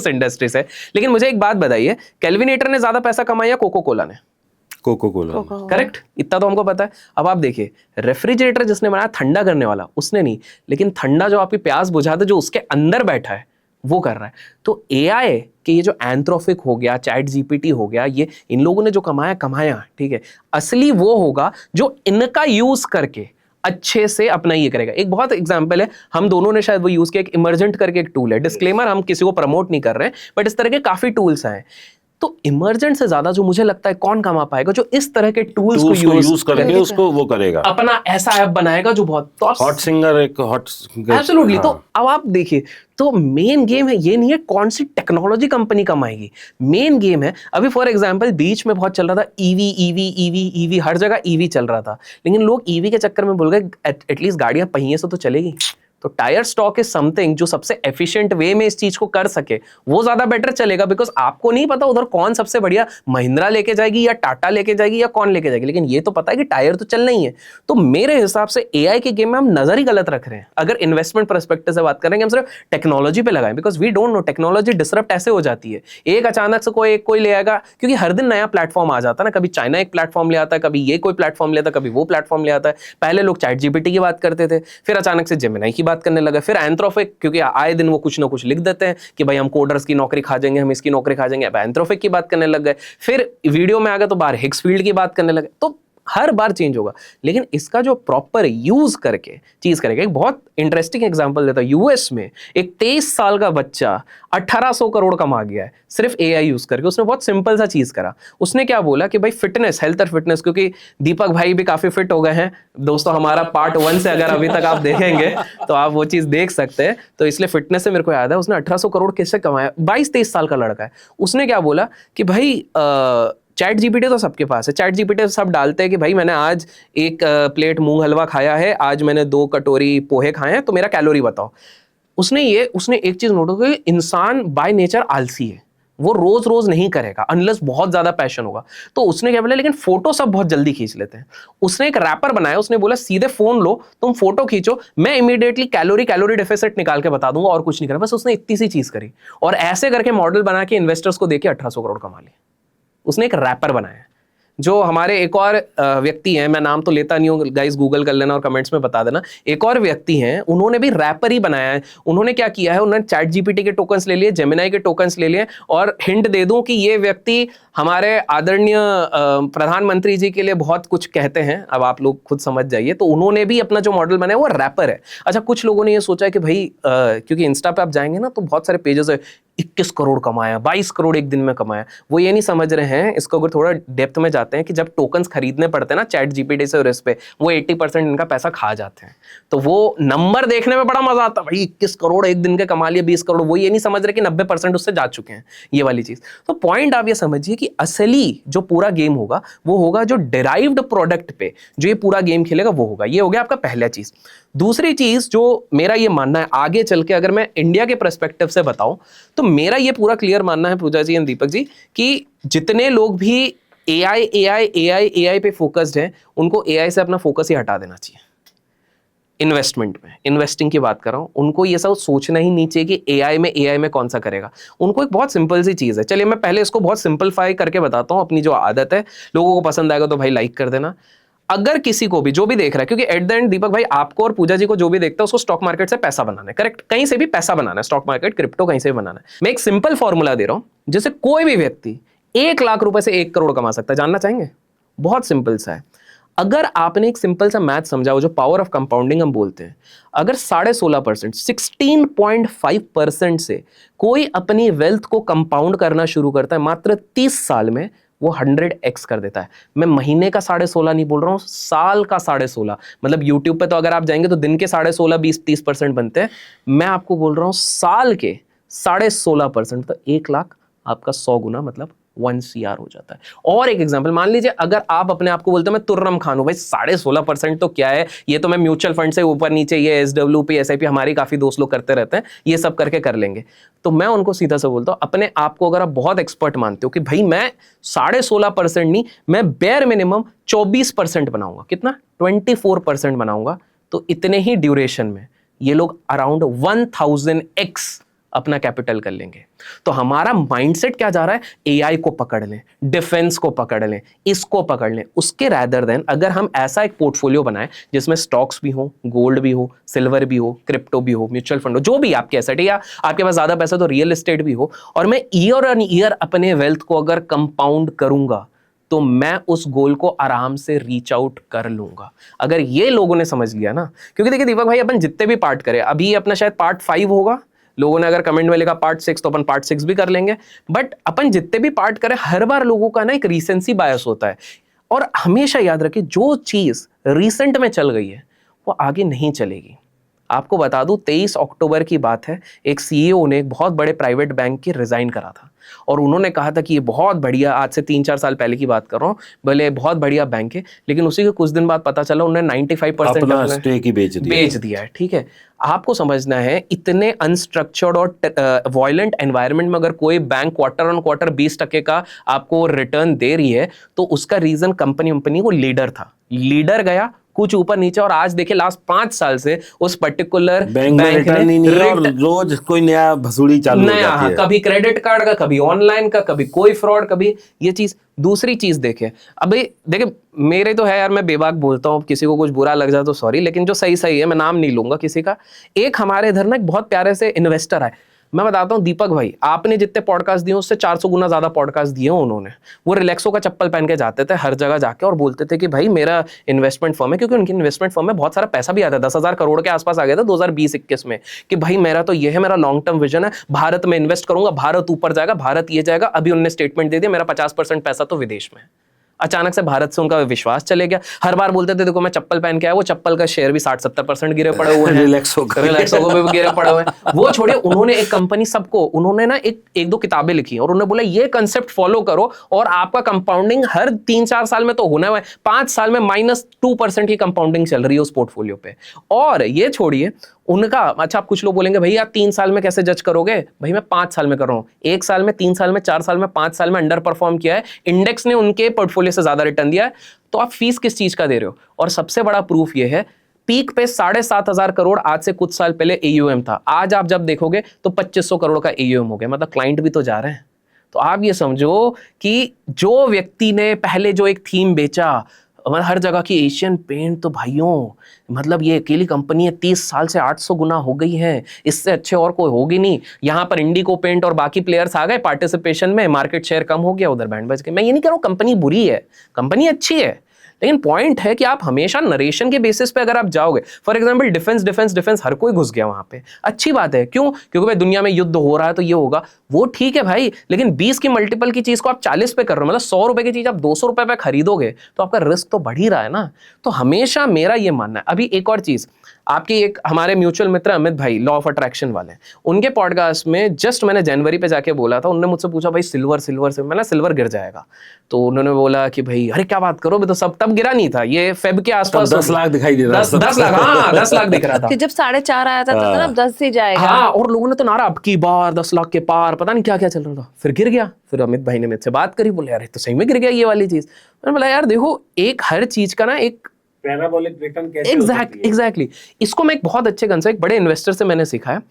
इंडस्ट्री से। लेकिन मुझे एक बात बताइए, केल्विनेटर ने ज्यादा पैसा कमाया या कोको कोला ने? Coca Cola. करेक्ट, इतना तो हमको पता है। अब आप देखिए, रेफ्रिजरेटर जिसने बनाया ठंडा करने वाला, उसने नहीं, लेकिन ठंडा जो आपकी प्यास बुझाता जो उसके अंदर बैठा है वो कर रहा है। तो एआई के ये जो एंथ्रोपिक हो गया, चैट जीपीटी हो गया, ये इन लोगों ने जो कमाया, ठीक है, असली वो होगा जो इनका यूज करके अच्छे से अपना ये करेगा। एक बहुत एग्जांपल है, हम दोनों ने शायद वो यूज किया, एक इमर्जेंट करके एक टूल है। डिस्क्लेमर, हम किसी को प्रमोट नहीं कर रहे हैं, बट इस तरह के काफी टूल्स हैं। तो इमर्जेंट से ज्यादा जो मुझे लगता है कौन कमा पाएगा, जो इस तरह के टूल्स को यूज करके उसको वो करेगा, अपना ऐसा ऐप बनाएगा जो बहुत हॉट सिंगर, एक हॉट एब्सोल्युटली। हाँ। तो अब आप देखिए, तो मेन गेम है ये नहीं है कौन सी टेक्नोलॉजी कंपनी कमाएगी, मेन गेम है अभी फॉर एग्जांपल बीच में बहुत चल रहा था ईवी, हर जगह ईवी चल रहा था, लेकिन लोग ईवी के चक्कर में बोल गए एटलीस्ट गाड़ियां पहिए से तो चलेगी। तो टायर स्टॉक इज समथिंग जो सबसे एफिशिएंट वे में इस चीज को कर सके, वो ज्यादा बेटर चलेगा, बिकॉज आपको नहीं पता उधर कौन सबसे बढ़िया महिंद्रा लेके जाएगी या टाटा लेके जाएगी या कौन लेके जाएगी, लेकिन ये तो पता है कि टायर तो चलना ही है। तो मेरे हिसाब से एआई के गेम में हम नजर ही गलत रख रहे हैं। अगर इन्वेस्टमेंट पर्सपेक्टिव से बात करेंगे, हम सिर्फ टेक्नोलॉजी पे लगाएं, because we don't know technology disrupt ऐसे हो जाती है। एक अचानक से कोई ले आएगा, क्योंकि हर दिन नया प्लेटफॉर्म आ जाता है ना, कभी चाइना एक प्लेटफॉर्म ले आता है, कभी ये कोई प्लेटफॉर्म ले आता है, कभी वो प्लेटफॉर्म ले आता है। पहले लोग चैट जीपीटी की बात करते थे, फिर अचानक से जेमिनी की बात करने लगा, फिर एंथ्रोपिक, क्योंकि आए दिन वो कुछ ना कुछ लिख देते हैं कि भाई हम कोडर्स की नौकरी खा जाएंगे, हम इसकी नौकरी खा जाएंगे। अब एंथ्रोपिक की बात करने लग गए, फिर वीडियो में आ गए तो बाहर हिग्सफील्ड की बात करने लगे। तो हर बार चेंज होगा, लेकिन इसका जो प्रॉपर यूज करके चीज करेगा। एक बहुत इंटरेस्टिंग एग्जांपल देता हूं, यूएस में एक 23 साल का बच्चा 1800 करोड़ कमा गया है सिर्फ एआई यूज करके। उसने बहुत सिंपल सा चीज करा, उसने क्या बोला कि भाई फिटनेस, हेल्थ और फिटनेस, क्योंकि दीपक भाई भी काफी फिट हो गए हैं दोस्तों, हमारा पार्ट 1 से अगर अभी तक आप देखेंगे तो आप वो चीज देख सकते हैं। तो इसलिए फिटनेस से मेरे को याद है, उसने 1800 करोड़ कैसे कमाया, 22-23 साल का लड़का है। उसने क्या बोला कि भाई चैट जीपीटी तो सबके पास है, चैट जीपीटी सब डालते हैं कि भाई मैंने आज एक प्लेट मूंग हलवा खाया है, आज मैंने 2 कटोरी पोहे खाए हैं, तो मेरा कैलोरी बताओ। उसने एक चीज नोट की, इंसान बाय नेचर आलसी है, वो रोज रोज नहीं करेगा अनलेस बहुत ज्यादा पैशन होगा। तो उसने क्या बोला, लेकिन फोटो सब बहुत जल्दी खींच लेते हैं। उसने एक रैपर बनाया, उसने बोला सीधे फोन लो, तुम फोटो खींचो, मैं इमीडिएटली कैलोरी डेफिसिट निकाल के बता दूंगा, और कुछ नहीं करा। बस उसने इतनी सी चीज करी, और ऐसे करके मॉडल बना के इन्वेस्टर्स को देके 1800 करोड़ कमा लिए। उसने एक रैपर बनाया। जो हमारे एक और व्यक्ति हैं, मैं नाम तो लेता नहीं हूँ, गाइस गूगल कर लेना और कमेंट्स में बता देना, एक और व्यक्ति हैं, उन्होंने भी रैपर ही बनाया है। उन्होंने क्या किया है, उन्होंने चैट जीपीटी के टोकन्स ले लिए, जेमिनाई के टोकन्स ले लिए, और हिंट दे दूं कि ये व्यक्ति हमारे आदरणीय प्रधानमंत्री जी के लिए बहुत कुछ कहते हैं, अब आप लोग खुद समझ जाइए। तो उन्होंने भी अपना जो मॉडल बनाया वो रैपर है। अच्छा, कुछ लोगों ने ये सोचा है कि भाई क्योंकि इंस्टा पे आप जाएंगे ना तो बहुत सारे पेजेस है, 21 करोड़ कमाया, 22 करोड़ एक दिन में कमाया। वो ये नहीं समझ रहे हैं, इसको अगर थोड़ा डेप्थ में जाते हैं, कि जब टोकन्स खरीदने पड़ते हैं ना चैट जीपीटी से और इस पे, वो 80% इनका पैसा खा जाते हैं। तो वो नंबर देखने में बड़ा मजा आता है, भाई 21 करोड़ एक दिन के कमा लिए, 20 करोड़। वो ये नहीं समझ रहे कि 90% उससे जा चुके हैं, ये वाली चीज। तो पॉइंट आप ये समझिए कि असली जो पूरा गेम होगा वो होगा जो डिराइव्ड प्रोडक्ट पे जो ये पूरा गेम खेलेगा वो होगा। ये हो गया आपका पहला चीज। दूसरी चीज जो मेरा ये मानना है, आगे चल के अगर मैं इंडिया के पर्सपेक्टिव से बताऊं, तो मेरा ये पूरा क्लियर मानना है पूजा जी एंड दीपक जी, कि जितने लोग भी एआई पे फोकस्ड हैं, उनको एआई से अपना फोकस ही हटा देना चाहिए। इन्वेस्टमेंट में, इन्वेस्टिंग की बात कर रहा हूं, उनको ये सब सोचना ही नहीं चाहिए कि एआई में कौन सा करेगा। उनको एक बहुत सिंपल सी चीज है, चलिए मैं पहले इसको बहुत सिंपलीफाई करके बताता हूं, अपनी जो आदत है। लोगों को पसंद आएगा तो भाई लाइक कर देना। अगर किसी को भी जो भी देख रहा है, क्योंकि एट द एंड दीपक भाई आपको और पूजा जी को जो भी देखता है उसको स्टॉक मार्केट से पैसा बनाना है, करेक्ट? कहीं से भी पैसा बनाना है, स्टॉक मार्केट, क्रिप्टो, कहीं से भी बनाना है। मैं एक सिंपल फॉर्मूला दे रहा हूं जिससे कोई भी व्यक्ति 1 लाख रुपए से 1 करोड़ कमा सकता है। जानना चाहेंगे? बहुत सिंपल सा है। अगर आपने एक सिंपल सा मैथ समझा, वो जो पावर ऑफ कंपाउंडिंग हम बोलते हैं, अगर 16.5%, 16.5% से कोई अपनी वेल्थ को कंपाउंड करना शुरू करता है, मात्र 30 साल में वो 100x कर देता है। मैं महीने का 16.5 नहीं बोल रहा हूं, साल का 16.5। मतलब यूट्यूब पे तो अगर आप जाएंगे तो दिन के 16.5, 20-30% बनते हैं। मैं आपको बोल रहा हूं साल के 16.5%, तो 1 लाख आपका 100 गुना, मतलब 1 CR हो जाता है। और एक एग्जांपल मान लीजिए, अगर आप अपने आप को बोलते हैं मैं तुर्रम खान हूं, भाई 16.5% तो क्या है, ये तो मैं म्यूचुअल फंड से ऊपर नीचे, ये SWP SIP हमारी काफी दोस्त लोग करते रहते हैं, ये सब करके कर लेंगे। तो मैं उनको सीधा से बोलता हूं, अपने आप को अगर आप बहुत एक्सपर्ट मानते हो कि भाई मैं 16.5% नहीं, मैं बेयर मिनिमम 24% बनाऊंगा, कितना? 24% बनाऊंगा, तो इतने ही ड्यूरेशन में ये लोग अराउंड 1000x अपना कैपिटल कर लेंगे। तो हमारा माइंडसेट क्या जा रहा है? एआई को पकड़ लें, डिफेंस को पकड़ लें, इसको पकड़ लें, उसके रैदर देन अगर हम ऐसा एक पोर्टफोलियो बनाएं जिसमें स्टॉक्स भी हो, गोल्ड भी हो, सिल्वर भी हो, क्रिप्टो भी हो, म्यूचुअल फंड हो, जो भी आपके एसेट है, या आपके पास ज्यादा पैसा तो रियल एस्टेट भी हो, और मैं ईयर ऑन ईयर अपने वेल्थ को अगर कंपाउंड करूंगा तो मैं उस गोल को आराम से रीच आउट कर लूंगा। अगर ये लोगों ने समझ लिया ना, क्योंकि देखिए दीपक भाई, अपन जितने भी पार्ट करें, अभी अपना शायद पार्ट 5 होगा, लोगों ने अगर कमेंट में लिखा पार्ट 6 तो अपन पार्ट 6 भी कर लेंगे, बट अपन जितने भी पार्ट करें, हर बार लोगों का ना एक रीसेंसी बायस होता है। और हमेशा याद रखिए, जो चीज रीसेंट में चल गई है वो आगे नहीं चलेगी। आपको बता दूं, 23 अक्टूबर की बात है, एक CEO ने एक बहुत बड़े प्राइवेट बैंक की रिजाइन करा था, और उन्होंने कहा था कि ये बहुत बढ़िया, आज से 3-4 साल पहले की बात कर रहा हूँ, भले बहुत बढ़िया बैंक है, लेकिन उसी के कुछ दिन बाद पता चला उन्होंने 95% अपना स्टेक ही बेच दिया है। ठीक है, आपको समझना है, इतने अनस्ट्रक्चर्ड और वायलेंट एनवायरनमेंट में अगर कोई बैंक क्वार्टर ऑन क्वार्टर 20% का आपको रिटर्न दे रही है, तो उसका रीजन कंपनी वो लीडर था, लीडर गया कुछ ऊपर नीचे, और आज देखिए लास्ट 5 साल से उस पर्टिकुलर बैंक में रिटर्न ही नहीं है, और रोज कोई नया भसूड़ी चालू हो जाती है। कभी क्रेडिट कार्ड का, कभी ऑनलाइन का, कभी कोई फ्रॉड, कभी ये चीज। दूसरी चीज देखिए, अभी देखिए मेरे तो है यार, मैं बेबाक बोलता हूँ, किसी को कुछ बुरा लग जाए तो सॉरी, लेकिन जो सही है, मैं नाम नहीं लूंगा किसी का। एक हमारे इधर ना एक बहुत प्यारे से इन्वेस्टर है, मैं बताता हूँ दीपक भाई, आपने जितने पॉडकास्ट दिए उससे 400 गुना ज्यादा पॉडकास्ट दिए उन्होंने। वो रिलैक्सो का चप्पल पहन के जाते थे हर जगह जाके, और बोलते थे कि भाई मेरा इन्वेस्टमेंट फर्म है, क्योंकि उनकी इन्वेस्टमेंट फर्म में बहुत सारा पैसा भी आता है, 10,000 करोड़ के आसपास आ गया था 2020-21 में, कि भाई मेरा तो ये है, मेरा लॉन्ग टर्म विजन है, भारत में इन्वेस्ट करूंगा, भारत ऊपर जाएगा, भारत ये जाएगा। अभी उन्होंने स्टेटमेंट दे दिया, मेरा 50% पैसा तो विदेश में है। अचानक से भारत से उनका विश्वास चले गया। हर बार बोलते थे देखो मैं चप्पल पहन के आया, वो चप्पल का शेयर भी 60-70% गिरे पड़े हुए हैं, रिलैक्सो भी गिरे पड़े हुए हैं। वो छोड़िए, उन्होंने एक कंपनी सबको उन्होंने ना एक दो किताबें लिखी और उन्होंने बोला ये कंसेप्ट फॉलो करो और आपका कंपाउंडिंग हर 3-4 साल में तो होना है, 5 साल में -2% की कंपाउंडिंग चल रही है उस पोर्टफोलियो पे। और ये छोड़िए उनका, अच्छा आप कुछ लोग बोलेंगे भैया 3 साल में कैसे जज करोगे, भाई मैं 5 साल में कर रहा हूं, 1 साल में, 3 साल में, 4 साल में, 5 साल में अंडर परफॉर्म किया है, इंडेक्स ने उनके पोर्टफोलियो से ज्यादा रिटर्न दिया है, तो आप फीस किस चीज का दे रहे हो। और सबसे बड़ा प्रूफ ये है, पीक पे 7,500 करोड़ आज से कुछ साल पहले AUM था, आज आप जब देखोगे तो 2500 करोड़ का AUM हो गया, मतलब क्लाइंट भी तो जा रहे हैं। तो आप ये समझो कि जो व्यक्ति ने पहले जो एक थीम बेचा हर जगह की एशियन पेंट, तो भाइयों मतलब ये अकेली कंपनी है 30 साल से 800 गुना हो गई है, इससे अच्छे और कोई होगी नहीं। यहाँ पर इंडिको पेंट और बाकी प्लेयर्स आ गए पार्टिसिपेशन में, मार्केट शेयर कम हो गया, उधर बैंड बज गए। मैं ये नहीं कह रहा हूँ कंपनी बुरी है, कंपनी अच्छी है, लेकिन पॉइंट है कि आप हमेशा नरेशन के बेसिस पे अगर आप जाओगे, फॉर एग्जांपल डिफेंस हर कोई घुस गया वहां पे, अच्छी बात है, क्यों, क्योंकि भाई दुनिया में युद्ध हो रहा है तो ये होगा, वो ठीक है भाई, लेकिन 20 की मल्टीपल की चीज को आप 40 पे कर रहे हो, मतलब 100 रुपए की चीज आप 200 रुपए पे खरीदोगे तो आपका रिस्क तो बढ़ ही रहा है ना। तो हमेशा मेरा ये मानना है। अभी एक और चीज, आपकी एक हमारे म्यूचुअल मित्र अमित भाई लॉ ऑफ अट्रैक्शन वाले, उनके पॉडकास्ट में जस्ट मैंने जनवरी पे जाके बोला था, उन्होंने मुझसे पूछा भाई सिल्वर से, मैंने सिल्वर गिर जाएगा, तो उन्होंने बोला कि भाई अरे क्या बात करो, तो सब तब गिरा नहीं था, ये फेब के आसपास 10 लाख दिखाई दे रहा था, 10 लाख, हाँ 10 लाख दिख रहा था कि जब 4.5 आया था तो ना 10 ही जाएगा। हाँ, और लोगों ने तो नारा अब की बार 10 लाख के पार, पता नहीं क्या क्या चल रहा था, फिर गिर गया। फिर अमित भाई ने मुझसे बात करी, बोले यार तो सही में गिर गया ये वाली चीज। मैंने बोला यार देखो, एक हर चीज का ना एक पैराबोलिक रिटर्न कैसे हो सकती है? एग्जैक्टली इसको मैं एक बहुत अच्छे कंसेप्ट बड़े इन्वेस्टर से मैंने सीखा है।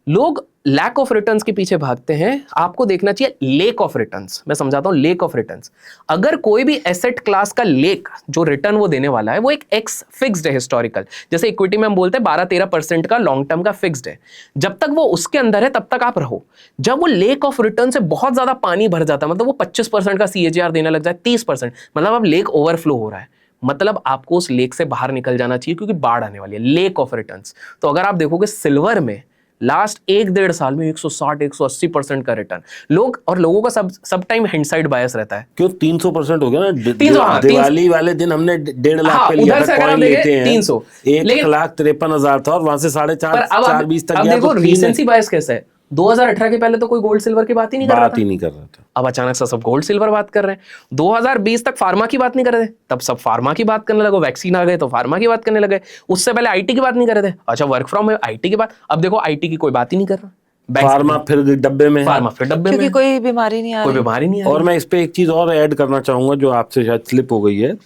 लोग लैक ऑफ रिटर्न्स के पीछे भागते हैं, आपको देखना चाहिए लेक ऑफ रिटर्न्स। मैं समझाता हूं लेक ऑफ रिटर्न्स। अगर कोई भी एसेट क्लास का लेक जो रिटर्न वो देने वाला है वो एक एक्स फिक्स्ड है हिस्टोरिकल, जैसे इक्विटी में हम बोलते हैं 12-13% का लॉन्ग टर्म का फिक्स्ड है, जब तक वो उसके अंदर है तब तक आप रहो। जब वो लेक ऑफ रिटर्न से बहुत ज्यादा पानी भर जाता है, मतलब वो 25% का CAGR देने लग जाए, 30%, मतलब अब लेक ओवरफ्लो हो रहा है, मतलब आपको उस लेक से बाहर निकल जाना चाहिए क्योंकि बाढ़ आने वाली है, लेक ऑफ रिटर्न्स। तो अगर आप देखोगे सिल्वर में लास्ट 1-1.5 साल में 160-180% का रिटर्न, लोगों का सब टाइम हाइंडसाइट बायस रहता है। क्यों 300% हो गया ना, 300, हाँ, दिवाली वाले दिन हमने 1.5 लाख पे लिया था, कॉइन लेते हैं 300, 1,53,000 था और वहां से 4.5-4.20 तक गया। देखो रीसेंसी बायस कैसा है, 2018 के पहले तो कोई गोल्ड सिल्वर की बात ही नहीं कर रहा था, अब अचानक से सब गोल्ड सिल्वर बात कर रहे हैं। 2020 तक फार्मा की बात नहीं कर रहे थे, तब सब फार्मा की बात करने लगे, वैक्सीन आ गए तो फार्मा की बात करने लगे। उससे पहले IT की बात नहीं कर रहे थे, अच्छा वर्क फ्रॉम IT की बात, अब देखो IT की कोई बात ही नहीं कर रहा, फार्मा फिर डब्बे में, क्योंकि कोई बीमारी नहीं आ रही। और मैं इस पे एक चीज और ऐड करना चाहूंगा जो आपसे शायद स्लिप हो गई है।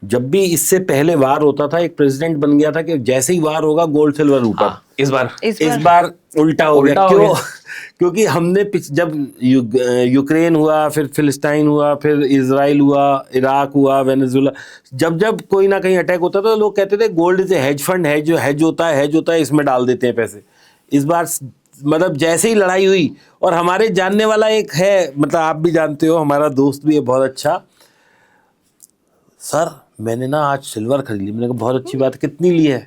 जब भी इससे पहले वार होता था, एक प्रेसिडेंट बन गया था कि जैसे ही वार होगा गोल्ड सिल्वर ऊपर। इस बार उल्टा हो गया। क्यों? क्योंकि हमने जब यूक्रेन हुआ, फिर फिलिस्तीन हुआ, फिर इजराइल हुआ, इराक हुआ, वेनेजुएला, जब कोई ना कहीं अटैक होता था तो लोग कहते थे gold is a hedge fund है, जो हेज होता है इसमें डाल देते हैं पैसे। इस बार मतलब जैसे ही लड़ाई हुई, और हमारे जानने वाला एक है, मतलब आप भी जानते हो, हमारा दोस्त भी है बहुत अच्छा, सर मैंने ना आज सिल्वर खरीद ली। मैंने कहा बहुत अच्छी बात, कितनी ली है?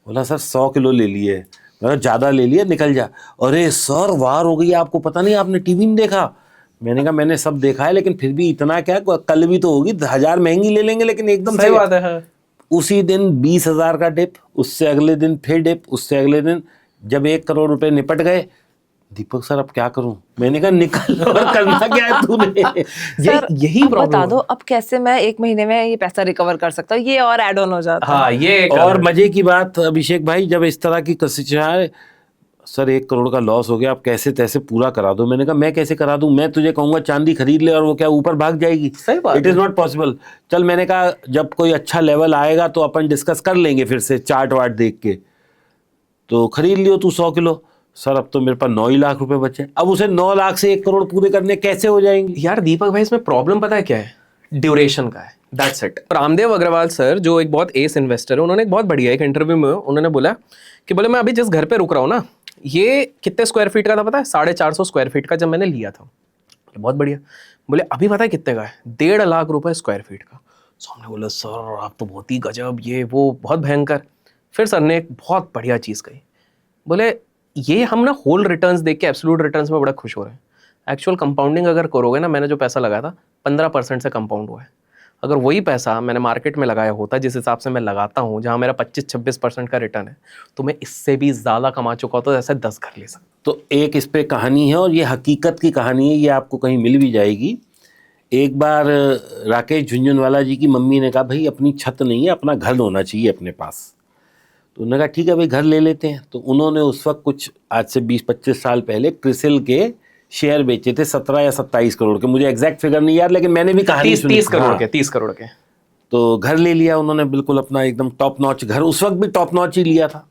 बोला सर 100 किलो ले ली है। मैंने ज़्यादा ले लिया, निकल जा। अरे सर वार हो गई, आपको पता नहीं, आपने टीवी में देखा? मैंने कहा मैंने सब देखा है, लेकिन फिर भी इतना क्या, कल भी तो होगी, 1000 महंगी ले लेंगे, लेकिन एकदम सही बात है। उसी दिन 20,000 का डिप, उससे अगले दिन फिर डिप, उससे अगले दिन जब 1 करोड़ रुपए निपट गए, दीपक सर अब क्या करूं? मैंने कहा निकल, और करना क्या है तूने? यही प्रॉब्लम बता दो अब कैसे मैं 1 महीने में ये पैसा रिकवर कर सकता हूँ, ये और ऐड ऑन हो जाता है। हाँ, ये और मजे की बात अभिषेक भाई, जब इस तरह की कशिश आए, सर 1 करोड़ का लॉस हो गया, आप कैसे तैसे पूरा करा दो। मैंने कहा मैं कैसे करा दूं? मैं तुझे कहूंगा चांदी खरीद ले और वो क्या ऊपर भाग जाएगी? It is not possible. चल मैंने कहा जब कोई अच्छा लेवल आएगा तो अपन डिस्कस कर लेंगे फिर से, चार्ट वार्ट देख के। तो खरीद लियो तू 100 किलो। सर अब तो मेरे पास 9 ही लाख रुपए बचे, अब उसे 9 लाख से 1 करोड़ पूरे करने कैसे हो जाएंगे? यार दीपक भाई इसमें प्रॉब्लम पता है क्या है? ड्यूरेशन का है, that's it. Ramdeo Agrawal sir जो एक बहुत एस इन्वेस्टर है, उन्होंने एक बहुत बढ़िया एक इंटरव्यू में उन्होंने बोला कि बोले मैं अभी जिस घर पे रुक रहा हूँ ना, ये कितने स्क्वायर फीट का था पता है? 450 स्क्वायर फीट का जब मैंने लिया था। बहुत बढ़िया। बोले अभी पता है कितने का है? 1.5 लाख रुपए स्क्वायर फीट का। सामने बोला सर आप तो बहुत ही गजब, ये वो बहुत भयंकर। फिर सर ने एक बहुत बढ़िया चीज़ कही, बोले ये हम ना होल रिटर्न्स देख के एब्सोल्यूट रिटर्न्स में बड़ा खुश हो रहे हैं, एक्चुअल कंपाउंडिंग अगर करोगे ना, मैंने जो पैसा लगाया था 15% से कंपाउंड हुआ है। अगर वही पैसा मैंने मार्केट में लगाया होता जिस हिसाब से मैं लगाता हूँ, जहाँ मेरा 25-26% का रिटर्न है, तो मैं इससे भी ज़्यादा कमा चुका होता, जैसे 10 घर ले सकता। तो एक इस पे कहानी है, और ये हकीकत की कहानी है, ये आपको कहीं मिल भी जाएगी। एक बार राकेश झुनझुनवाला जी की मम्मी ने कहा भाई अपनी छत नहीं है, अपना घर होना चाहिए अपने पास। तो उन्होंने कहा ठीक है भाई घर ले लेते हैं। तो उन्होंने उस वक्त कुछ आज से 20-25 साल पहले क्रिसिल के शेयर बेचे थे 17 या 27 करोड़ के, मुझे एग्जैक्ट फिगर नहीं याद, लेकिन मैंने भी कहानी सुनी। 30 करोड़ हाँ। के 30 करोड़ के। तो घर ले लिया उन्होंने, बिल्कुल अपना एकदम टॉप नॉच घर, उस वक्त भी टॉप नॉच ही लिया था।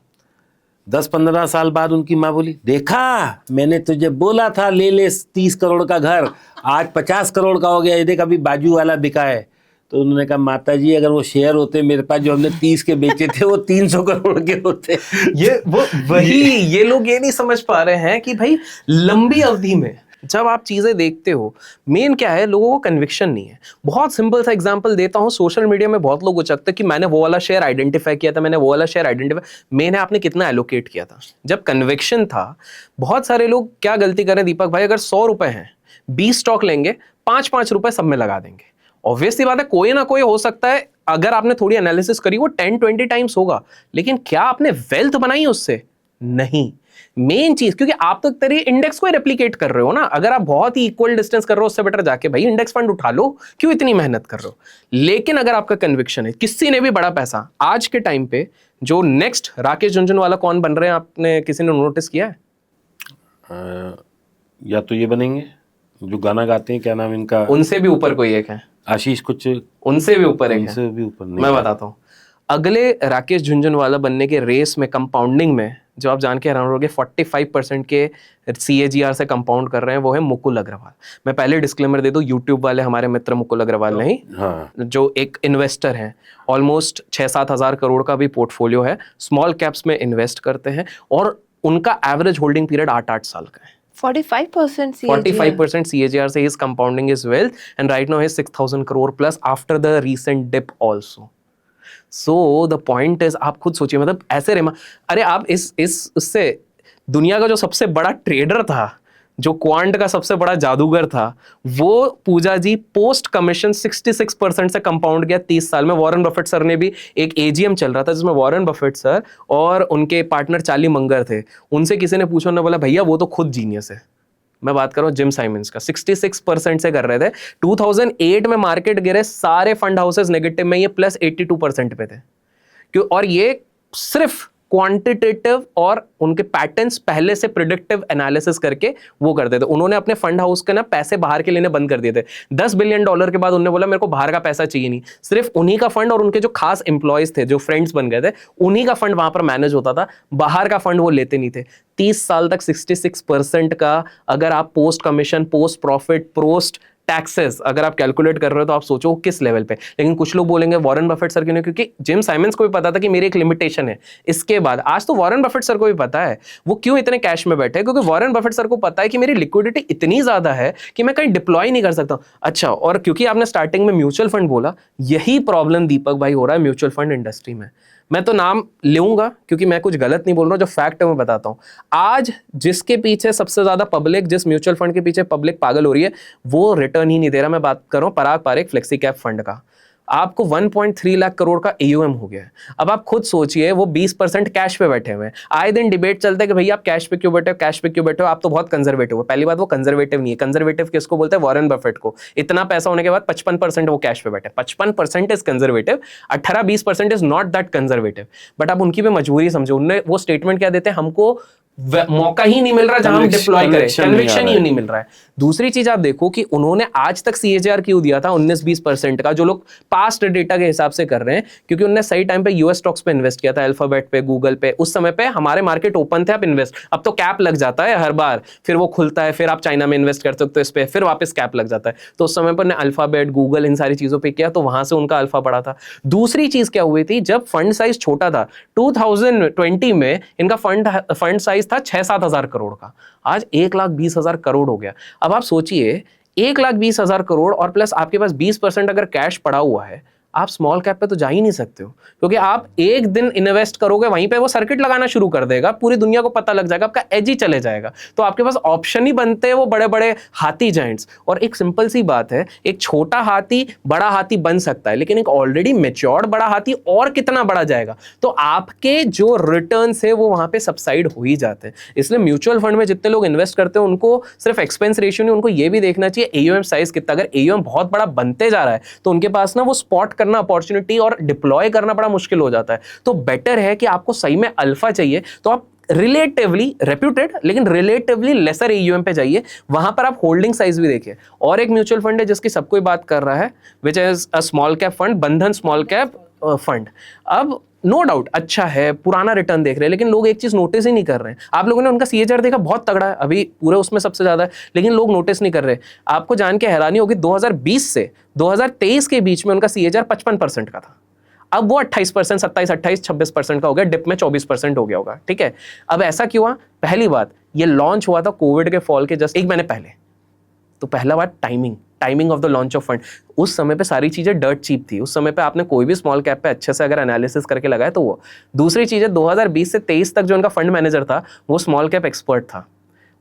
10-15 साल बाद उनकी माँ बोली देखा मैंने तुझे बोला था ले ले 30 करोड़ का घर, आज 50 करोड़ का हो गया, ये देख अभी बाजू वाला बिका है। तो उन्होंने कहा माता जी अगर वो शेयर होते मेरे पास जो हमने 30 के बेचे थे वो 300 करोड़ के होते। ये लोग ये नहीं समझ पा रहे हैं कि भाई लंबी अवधि में जब आप चीजें देखते हो, मेन क्या है, लोगों को कन्विक्शन नहीं है। बहुत सिंपल सा एग्जांपल देता हूं, सोशल मीडिया में बहुत लोग उचकते हैं कि मैंने वो वाला शेयर आइडेंटिफाई किया था, मैंने वो वाला शेयर आइडेंटिफाई, मैंने आपने कितना एलोकेट किया था जब कन्विक्शन था। बहुत सारे लोग क्या गलती करें दीपक भाई, अगर 100 रुपए हैं 20 स्टॉक लेंगे, 5-5 रुपए सब में लगा देंगे। ऑब्वियसली बात है कोई ना कोई हो सकता है, अगर आपने थोड़ी एनालिसिस करी वो 10-20 टाइम्स होगा, लेकिन क्या आपने वेल्थ बनाई उससे? नहीं। मेन चीज, क्योंकि आप तो तेरे इंडेक्स को रेप्लिकेट कर रहे हो ना। अगर आप बहुत ही इक्वल डिस्टेंस कर रहे हो, उससे बेटर जाके भाई इंडेक्स फंड उठा लो, क्यों इतनी मेहनत कर रहे हो। लेकिन अगर आपका कन्विक्शन है, किसी ने भी बड़ा पैसा आज के टाइम पे, जो नेक्स्ट राकेश झुनझुनवाला कौन बन रहे हैं, आपने किसी ने नोटिस किया है? या तो ये बनेंगे जो गाना गाते हैं, क्या नाम इनका, उनसे भी ऊपर कोई एक है, आशीष कुछ, उनसे भी ऊपर एक है, उनसे भी ऊपर नहीं। मैं बताता हूं। अगले राकेश झुनझुनवाला बनने के रेस में, कंपाउंडिंग में, जो आप जान के हैरान रहोगे 45% के CAGR से कंपाउंड कर रहे हैं, वो है मुकुल अग्रवाल। मैं पहले डिस्क्लेमर दे दूं, यूट्यूब वाले हमारे मित्र मुकुल अग्रवाल नहीं, हाँ। जो एक इन्वेस्टर हैं, ऑलमोस्ट 6-7 हजार करोड़ का भी पोर्टफोलियो है, स्मॉल कैप्स में इन्वेस्ट करते हैं, और उनका एवरेज होल्डिंग पीरियड 8-8 साल का है। 45% CAGR. 45% CAGR से he's compounding his wealth, and right now he's 6,000 crore plus after the recent dip also. So the point is, आप खुद सोचिए, मतलब ऐसे अरे आप इस उससे दुनिया का जो सबसे बड़ा ट्रेडर था, जो क्वांट का सबसे बड़ा जादूगर था, वो पूजा जी पोस्ट कमीशन 66% से कंपाउंड किया 30 साल में। वॉरेन बफेट सर ने भी, एक AGM चल रहा था जिसमें वॉरेन बफेट सर और उनके पार्टनर चार्ली मंगर थे, उनसे किसी ने पूछा, उन्होंने बोला भैया वो तो खुद जीनियस है। मैं बात कर रहा हूँ जिम साइमंस का, 66% से कर रहे थे। 2008 में मार्केट गिरे, सारे फंड हाउसेस नेगेटिव में, ये प्लस 82% पे थे। क्यों? और ये सिर्फ क्वांटिटेटिव और उनके पैटर्न्स पहले से प्रिडिक्टिव एनालिसिस करके वो करते थे। उन्होंने अपने फंड हाउस के ना पैसे बाहर के लेने बंद कर दिए थे। $10 बिलियन के बाद उन्होंने बोला मेरे को बाहर का पैसा चाहिए नहीं, सिर्फ उन्हीं का फंड और उनके जो खास एम्प्लॉयज थे, जो फ्रेंड्स बन गए थे, उन्हीं का फंड वहां पर मैनेज होता था, बाहर का फंड वो लेते नहीं थे। 30 साल तक 66% का, अगर आप post commission, post profit, post taxes अगर आप कैलकुलेट कर रहे हो, तो आप सोचो किस लेवल पे। लेकिन कुछ लोग बोलेंगे वॉरेन बफेट सर क्यों नहीं, क्योंकि जिम साइमंस को भी पता था कि मेरी एक लिमिटेशन है। इसके बाद आज तो वॉरेन बफेट सर को भी पता है वो क्यों इतने कैश में बैठे, क्योंकि वॉरेन बफेट सर को पता है कि मेरी लिक्विडिटी इतनी ज्यादा है कि मैं कहीं डिप्लॉय नहीं कर सकता। अच्छा, और क्योंकि आपने स्टार्टिंग में म्यूचुअल फंड बोला, यही प्रॉब्लम दीपक भाई हो रहा है म्यूचुअल फंड इंडस्ट्री में। मैं तो नाम लूंगा क्योंकि मैं कुछ गलत नहीं बोल रहा हूं, जो फैक्ट है मैं बताता हूं। आज जिसके पीछे सबसे ज्यादा पब्लिक, जिस म्यूचुअल फंड के पीछे पब्लिक पागल हो रही है, वो रिटर्न ही नहीं दे रहा। मैं बात कर रहा हूं पराग पारेख फ्लेक्सी कैप फंड का। आपको 1.3 लाख करोड़ का AUM हो गया है। अब आप खुद सोचिए, वो 20% कैश पे बैठे हुए हैं। आए दिन डिबेट चलता है कि भैया आप कैश पे क्यों बैठे हो, कैश पे क्यों बैठे हो, आप तो बहुत कंजर्वेटिव हो। पहली बात, वो कंजर्वेटिव नहीं है। कंजर्वेटिव किसको बोलते हैं? वॉरेन बफेट को। इतना पैसा होने के बाद 55% वो कैश पे बैठे। 55% is conservative, 18-20% is not that conservative. But आप उनकी भी मजबूरी समझो। उन्होंने वो स्टेटमेंट क्या देते हैं, हमको मौका ही नहीं मिल रहा जहां हम डिप्लॉय करें, कन्विक्शन ही नहीं मिल रहा है। दूसरी चीज आप देखो कि उन्होंने आज तक CAGR क्यों दिया था 19-20% का, जो लोग पास्ट डेटा के हिसाब से कर रहे हैं, क्योंकि उन्होंने सही टाइम पे US स्टॉक्स पे इन्वेस्ट किया था, अल्फाबेट पे, गूगल पे। उस समय पे हमारे मार्केट ओपन थे, आप इन्वेस्ट, अब तो कैप लग जाता है हर बार, फिर वो खुलता है, फिर आप चाइना में इन्वेस्ट कर सकते हो इस पे, फिर वापस कैप लग जाता है। तो उस समय पर ने अल्फाबेट, गूगल, इन सारी चीजों पे किया, तो वहां से उनका अल्फा बढ़ा था। दूसरी चीज क्या हुई थी, जब फंड साइज छोटा था 2020 में, इनका फंड साइज था 6-7 हजार करोड़ का, आज 1,20,000 करोड़ हो गया। अब आप सोचिए 1,20,000 करोड़ और प्लस आपके पास 20% अगर कैश पड़ा हुआ है, आप स्मॉल कैप पे तो जा ही नहीं सकते हो, क्योंकि आप एक दिन इन्वेस्ट करोगे वहीं पे वो सर्किट लगाना शुरू कर देगा, पूरी दुनिया को पता लग जाएगा, आपका एज ही चले जाएगा। तो आपके पास ऑप्शन ही बनते हैं वो बड़े बड़े हाथी जाइंट्स। और एक सिंपल सी बात है, एक छोटा हाथी बड़ा हाथी बन सकता है, लेकिन एक ऑलरेडी मैच्योर्ड बड़ा हाथी और कितना बड़ा जाएगा। तो आपके जो रिटर्न्स है वो वहां पे सबसाइड हो ही जाते हैं। इसलिए म्यूचुअल फंड में जितने लोग इन्वेस्ट करते हैं उनको सिर्फ एक्सपेंस रेशियो नहीं, उनको ये भी देखना चाहिए एयूएम साइज कितना। अगर एयूएम बहुत बड़ा बनते जा रहा है तो उनके पास ना वो स्पॉट करना अपॉर्चुनिटी और डिप्लॉय करना बड़ा मुश्किल हो जाता है। तो बेटर है कि आपको सही में अल्फा चाहिए तो आप रिलेटिवली रेप्यूटेड लेकिन रिलेटिवली लेसर एयूएम पे जाइए, वहां पर आप होल्डिंग साइज भी देखिए। और एक म्यूचुअल फंड है जिसकी सब कोई बात कर रहा है, which is a small cap fund, बंधन स्मॉल कैप फंड। अब नो डाउट अच्छा है, पुराना रिटर्न देख रहे हैं, लेकिन लोग एक चीज नोटिस ही नहीं कर रहे हैं। आप लोगों ने उनका सीएचआर देखा, बहुत तगड़ा है, अभी पूरे उसमें सबसे ज्यादा है, लेकिन लोग नोटिस नहीं कर रहे। आपको जान के हैरानी होगी 2020 से 2023 के बीच में उनका सीएचआर 55% का था, अब वो 28%, 27, 28, 26% का हो गया, डिप में 24% हो गया होगा। ठीक है, अब ऐसा क्यों हुआ? पहली बात, ये लॉन्च हुआ था कोविड के फॉल के जस्ट 1 महीने पहले। तो पहला बात timing of the launch of fund. उस समय पे सारी चीजें डर्ट चीप थी, उस समय पे आपने कोई भी स्मॉल कैप पे अच्छे से अगर एनालिसिस करके लगाया तो वो। दूसरी चीज है 2020 से 23 तक जो उनका फंड मैनेजर था वो स्मॉल कैप एक्सपर्ट था,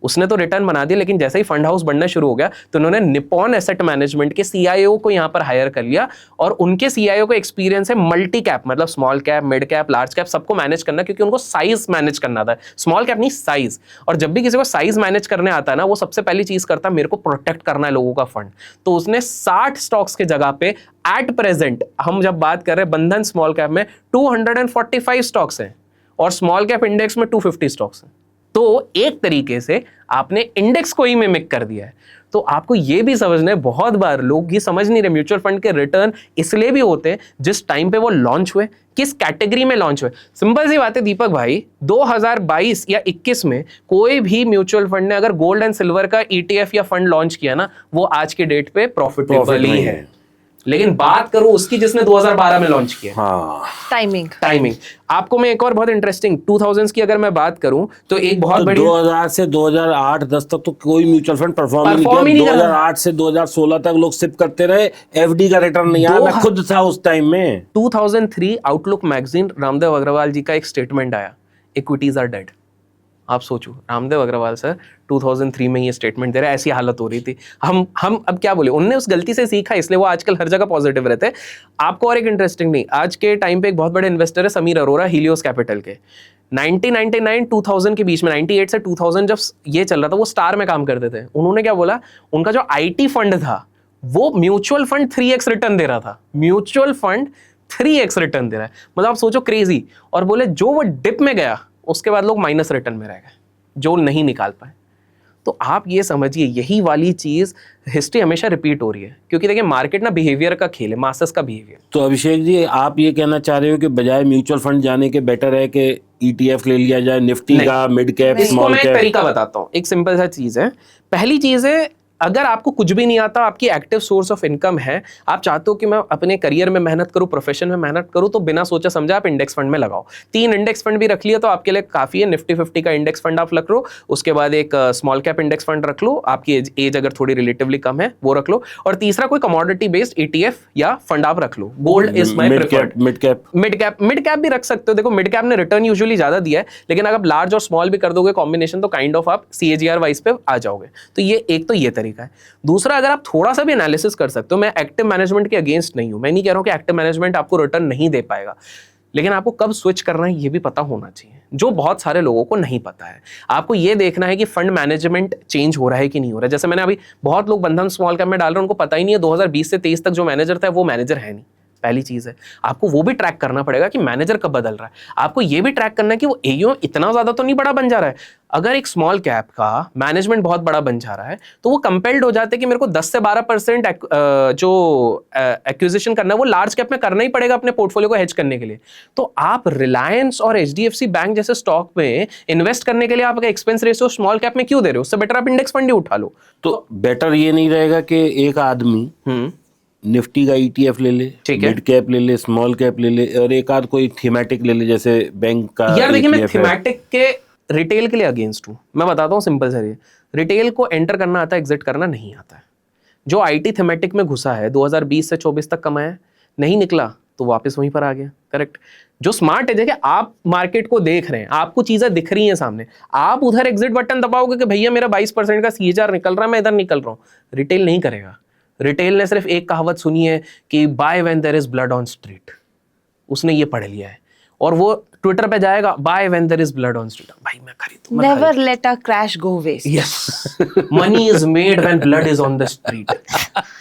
उसने तो रिटर्न बना दिया, लेकिन जैसे ही फंड हाउस बनना शुरू हो गया तो उन्होंने निपॉन एसेट मैनेजमेंट के सीआईओ को यहां पर हायर कर लिया। और उनके सीआईओ को एक्सपीरियंस है मल्टी कैप, मतलब small cap, mid cap, large cap सबको मैनेज करना, क्योंकि उनको साइज मैनेज करना था, स्मॉल कैप नहीं साइज। और जब भी किसी को साइज मैनेज करने आता है ना, वो सबसे पहली चीज करता है, मेरे को प्रोटेक्ट करना है लोगों का फंड। तो उसने 60 स्टॉक्स के जगह पे एट प्रेजेंट हम जब बात कर रहे हैं बंधन स्मॉल कैप में 245 स्टॉक्स हैं और स्मॉल कैप इंडेक्स में 250 स्टॉक्स हैं। तो एक तरीके से आपने इंडेक्स को ही मिमिक कर दिया है। तो आपको ये भी समझना है, बहुत बार लोग ये समझ नहीं रहे म्यूचुअल फंड के रिटर्न इसलिए भी होते हैं जिस टाइम पे वो लॉन्च हुए, किस कैटेगरी में लॉन्च हुए। सिंपल सी बात है दीपक भाई, 2022 या 21 में कोई भी म्यूचुअल फंड ने अगर गोल्ड एंड सिल्वर का ईटीएफ या फंड लॉन्च किया ना, वो आज के डेट पे प्रॉफिटेबल ही है। लेकिन बात करूं उसकी जिसने 2012 में लॉन्च किया, हाँ टाइमिंग। आपको मैं एक और बहुत इंटरेस्टिंग 2000s की अगर मैं बात करूं तो एक बहुत बड़ी 2000 से 2008-10 तक तो कोई म्यूचुअल फंड परफॉर्म ही नहीं किया। 2008 से 2016 तक लोग सिप करते रहे, एफडी का रिटर्न नहीं आया। मैं खुद था उस टाइम में। 2003 आउटलुक मैगजीन रामदेव अग्रवाल जी का एक स्टेटमेंट आया, इक्विटीज आर डेड। आप सोचो, रामदेव अग्रवाल सर 2003 में ये स्टेटमेंट दे रहे हैं, ऐसी हालत हो रही थी। हम अब क्या बोले, उनने उस गलती से सीखा, इसलिए वो आजकल हर जगह पॉजिटिव रहते हैं। आपको और एक इंटरेस्टिंग नहीं, आज के टाइम पे एक बहुत बड़े इन्वेस्टर है समीर अरोरा, हीलियोस कैपिटल के। 1999 2000 के बीच में, 98 से 2000 जब ये चल रहा था, वो स्टार में काम करते थे। उन्होंने क्या बोला, उनका जो आईटी फंड था वो म्यूचुअल फंड 3x रिटर्न दे रहा था। म्यूचुअल फंड 3x रिटर्न दे रहा है, मतलब आप सोचो क्रेजी। और बोले जो वो डिप में गया उसके बाद लोग माइनस रिटर्न में रह गए, जो नहीं निकाल पाए। तो आप ये समझिए, यही वाली चीज हिस्ट्री हमेशा रिपीट हो रही है, क्योंकि देखिए मार्केट ना बिहेवियर का खेल है, मासेस का बिहेवियर। तो अभिषेक जी, आप ये कहना चाह रहे हो कि बजाय म्यूचुअल फंड जाने के बेटर है कि ईटीएफ ले लिया जाए, निफ्टी का, मिड कैप, इसको स्मॉल मैं एक कैप? तरीका बताता हूँ, एक सिंपल सा चीज है। पहली चीज है, अगर आपको कुछ भी नहीं आता, आपकी एक्टिव सोर्स ऑफ इनकम है, आप चाहते हो कि मैं अपने करियर में मेहनत करूं, प्रोफेशन में मेहनत करूं, तो बिना सोचा समझा आप इंडेक्स फंड में लगाओ। 3 इंडेक्स फंड भी रख लिया तो आपके लिए काफी है। निफ्टी 50 का इंडेक्स फंड आप रख लो, उसके बाद एक स्मॉल कैप इंडेक्स फंड रख लो, आपकी एज अगर थोड़ी रिलेटिवली कम है वो रख लो, और तीसरा कोई कमोडिटी बेस्ड ईटीएफ या फंड आप रख लो। Gold is my preferred. Mid cap भी रख सकते हो। देखो मिड कैप ने रिटर्न यूजुअली ज्यादा दिया है, लेकिन अगर आप लार्ज और स्मॉल भी कर दोगे कॉम्बिनेशन, तो काइंड ऑफ आप सीएजीआर वाइज पे आ जाओगे। तो ये एक तो ये तरीका है। दूसरा, अगर आप थोड़ा सा भी एनालिसिस कर सकते हो, मैं एक्टिव मैनेजमेंट के अगेंस्ट नहीं हूं, मैं नहीं कह रहा हूं कि एक्टिव मैनेजमेंट आपको रिटर्न नहीं दे पाएगा, लेकिन आपको कब स्विच करना है ये भी पता होना चाहिए, जो बहुत सारे लोगों को नहीं पता है। आपको ये देखना है कि फंड मैनेजमेंट चेंज हो रहा है कि नहीं हो रहा है। जैसे मैंने अभी बहुत लोग बंधन स्मॉल कैप में डाल रहे हैं, उनको पता ही नहीं है 2020 से 23 तक जो मैनेजर था वो मैनेजर है नहीं। पहली चीज है, आपको वो भी ट्रैक करना पड़ेगा कि मैनेजर कब बदल रहा है। आपको ये भी ट्रैक करना है कि वो एयूएम इतना ज्यादा तो नहीं बड़ा बन जा रहा है। अगर एक स्मॉल कैप का मैनेजमेंट बहुत बड़ा बन जा रहा है तो वो कंपेल्ड हो जाते हैं कि मेरे को 10 से 12% जो एक्विजिशन करना है वो लार्ज कैप में करना ही पड़ेगा अपने पोर्टफोलियो को हेज करने के लिए। तो आप रिलायंस और एचडीएफसी बैंक जैसे स्टॉक में इन्वेस्ट करने के लिए आपका एक्सपेंस रेशियो स्मॉल कैप में क्यों दे रहे हो? उससे बेटर आप इंडेक्स फंड ही उठा लो। तो बेटर ये नहीं रहेगा कि एक आदमी निफ्टी का ईटीएफ ले ले, मिड कैप ले ले, स्मॉल कैप ले ले, और एक आध कोई थीमेटिक ले ले, जैसे बैंक का? यार देखिए, मैं थीमेटिक के रिटेल के लिए अगेंस्ट हूं। मैं बताता हूं सिंपल सा, रिटेल को एंटर करना आता है, एग्जिट करना नहीं आता है। जो आईटी थीमेटिक में घुसा है 2020 से 24 तक कमाया है, नहीं निकला तो वापस वहीं पर आ गया। करेक्ट। जो स्मार्ट है देखिए, आप मार्केट को देख रहे हैं, आपको चीजें दिख रही हैं सामने, आप उधर एग्जिट बटन दबाओगे कि भैया मेरा 22% का CAGR निकल रहा है, मैं इधर निकल रहा हूं। रिटेल नहीं करेगा। रिटेल ने सिर्फ एक कहावत सुनी है कि buy when there is blood on street, उसने ये पढ़ लिया है और वो ट्विटर पे जाएगा buy when there is blood on street, भाई मैं खरीदूं, मैं never let a crash go waste. Yes, money is made when blood is on the street.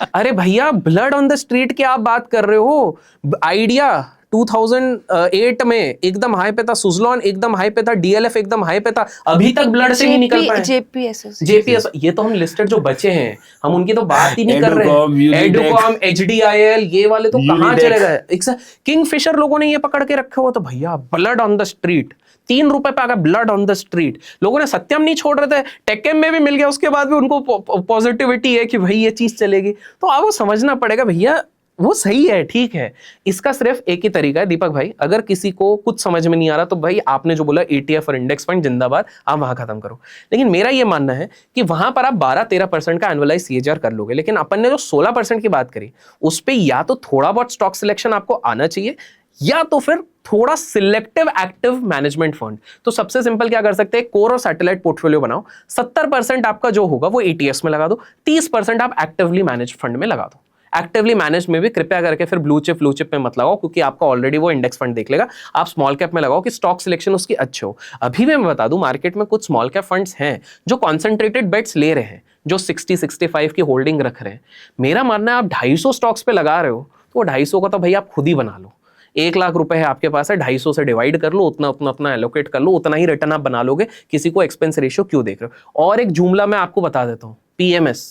अरे भैया, ब्लड ऑन द स्ट्रीट की आप बात कर रहे हो? आइडिया 2008 में एकदम हाई पे था, सुजलॉन एकदम हाई पे था, DLF एकदम हाई पे था, अभी तक ब्लड से नहीं निकल पाए। JPS, ये तो हम लिस्टेड जो बचे हैं, हम उनकी तो बात ही नहीं कर रहे हैं। एडुकॉम, HDIL, ये वाले तो कहाँ चले गए? किंगफिशर लोगों ने ये पकड़ के रखे हो, तो भैया ब्लड ऑन द स्ट्रीट, 3 रुपए पे आ गया ब्लड ऑन द स्ट्रीट। लोगों ने सत्यम नहीं छोड़ रहे थे, टेक्केम में भी मिल गया, उसके बाद भी उनको पॉजिटिविटी है कि भाई ये चीज चलेगी। तो आपको समझना पड़ेगा भैया, वो सही है, ठीक है। इसका सिर्फ एक ही तरीका है दीपक भाई, अगर किसी को कुछ समझ में नहीं आ रहा तो भाई आपने जो बोला ETF और इंडेक्स फंड जिंदाबाद, आप वहां खत्म करो। लेकिन मेरा ये मानना है कि वहां पर आप 12-13% का एनुअलाइज CAGR कर लोगे, लेकिन अपन ने जो 16% की बात करी उस पर या तो थोड़ा बहुत स्टॉक सिलेक्शन आपको आना चाहिए, या तो फिर थोड़ा सिलेक्टिव एक्टिव मैनेजमेंट फंड। तो सबसे सिंपल क्या कर सकते हैं, कोर और सैटेलाइट पोर्टफोलियो बनाओ, 70% आपका जो होगा वो ETFs में लगा दो, 30% आप एक्टिवली मैनेज फंड में लगा दो। एक्टिवली मैनेज में भी कृपया करके फिर ब्लू चिप में मत लगाओ, क्योंकि आपका ऑलरेडी वो इंडेक्स फंड देख लेगा। आप स्मॉल कैप में लगाओ कि स्टॉक सिलेक्शन उसकी अच्छे हो। अभी भी मैं बता दूं, मार्केट में कुछ स्मॉल कैप फंड्स हैं जो कॉन्सेंट्रेटेड बेट्स ले रहे हैं, जो 60-65 की होल्डिंग रख रहे हैं। मेरा मानना है आप 250 स्टॉक्स पे लगा रहे हो तो वो 250 का तो भाई आप खुद ही बना लो। 1 लाख रुपए है आपके पास है, 250 से डिवाइड कर लो, उतना एलोकेट कर लो, उतना ही रिटर्न आप बना लोगे। किसी को एक्सपेंस रेशियो क्यों देख रहे हो? और एक जुमला मैं आपको बता देता हूँ, PMS,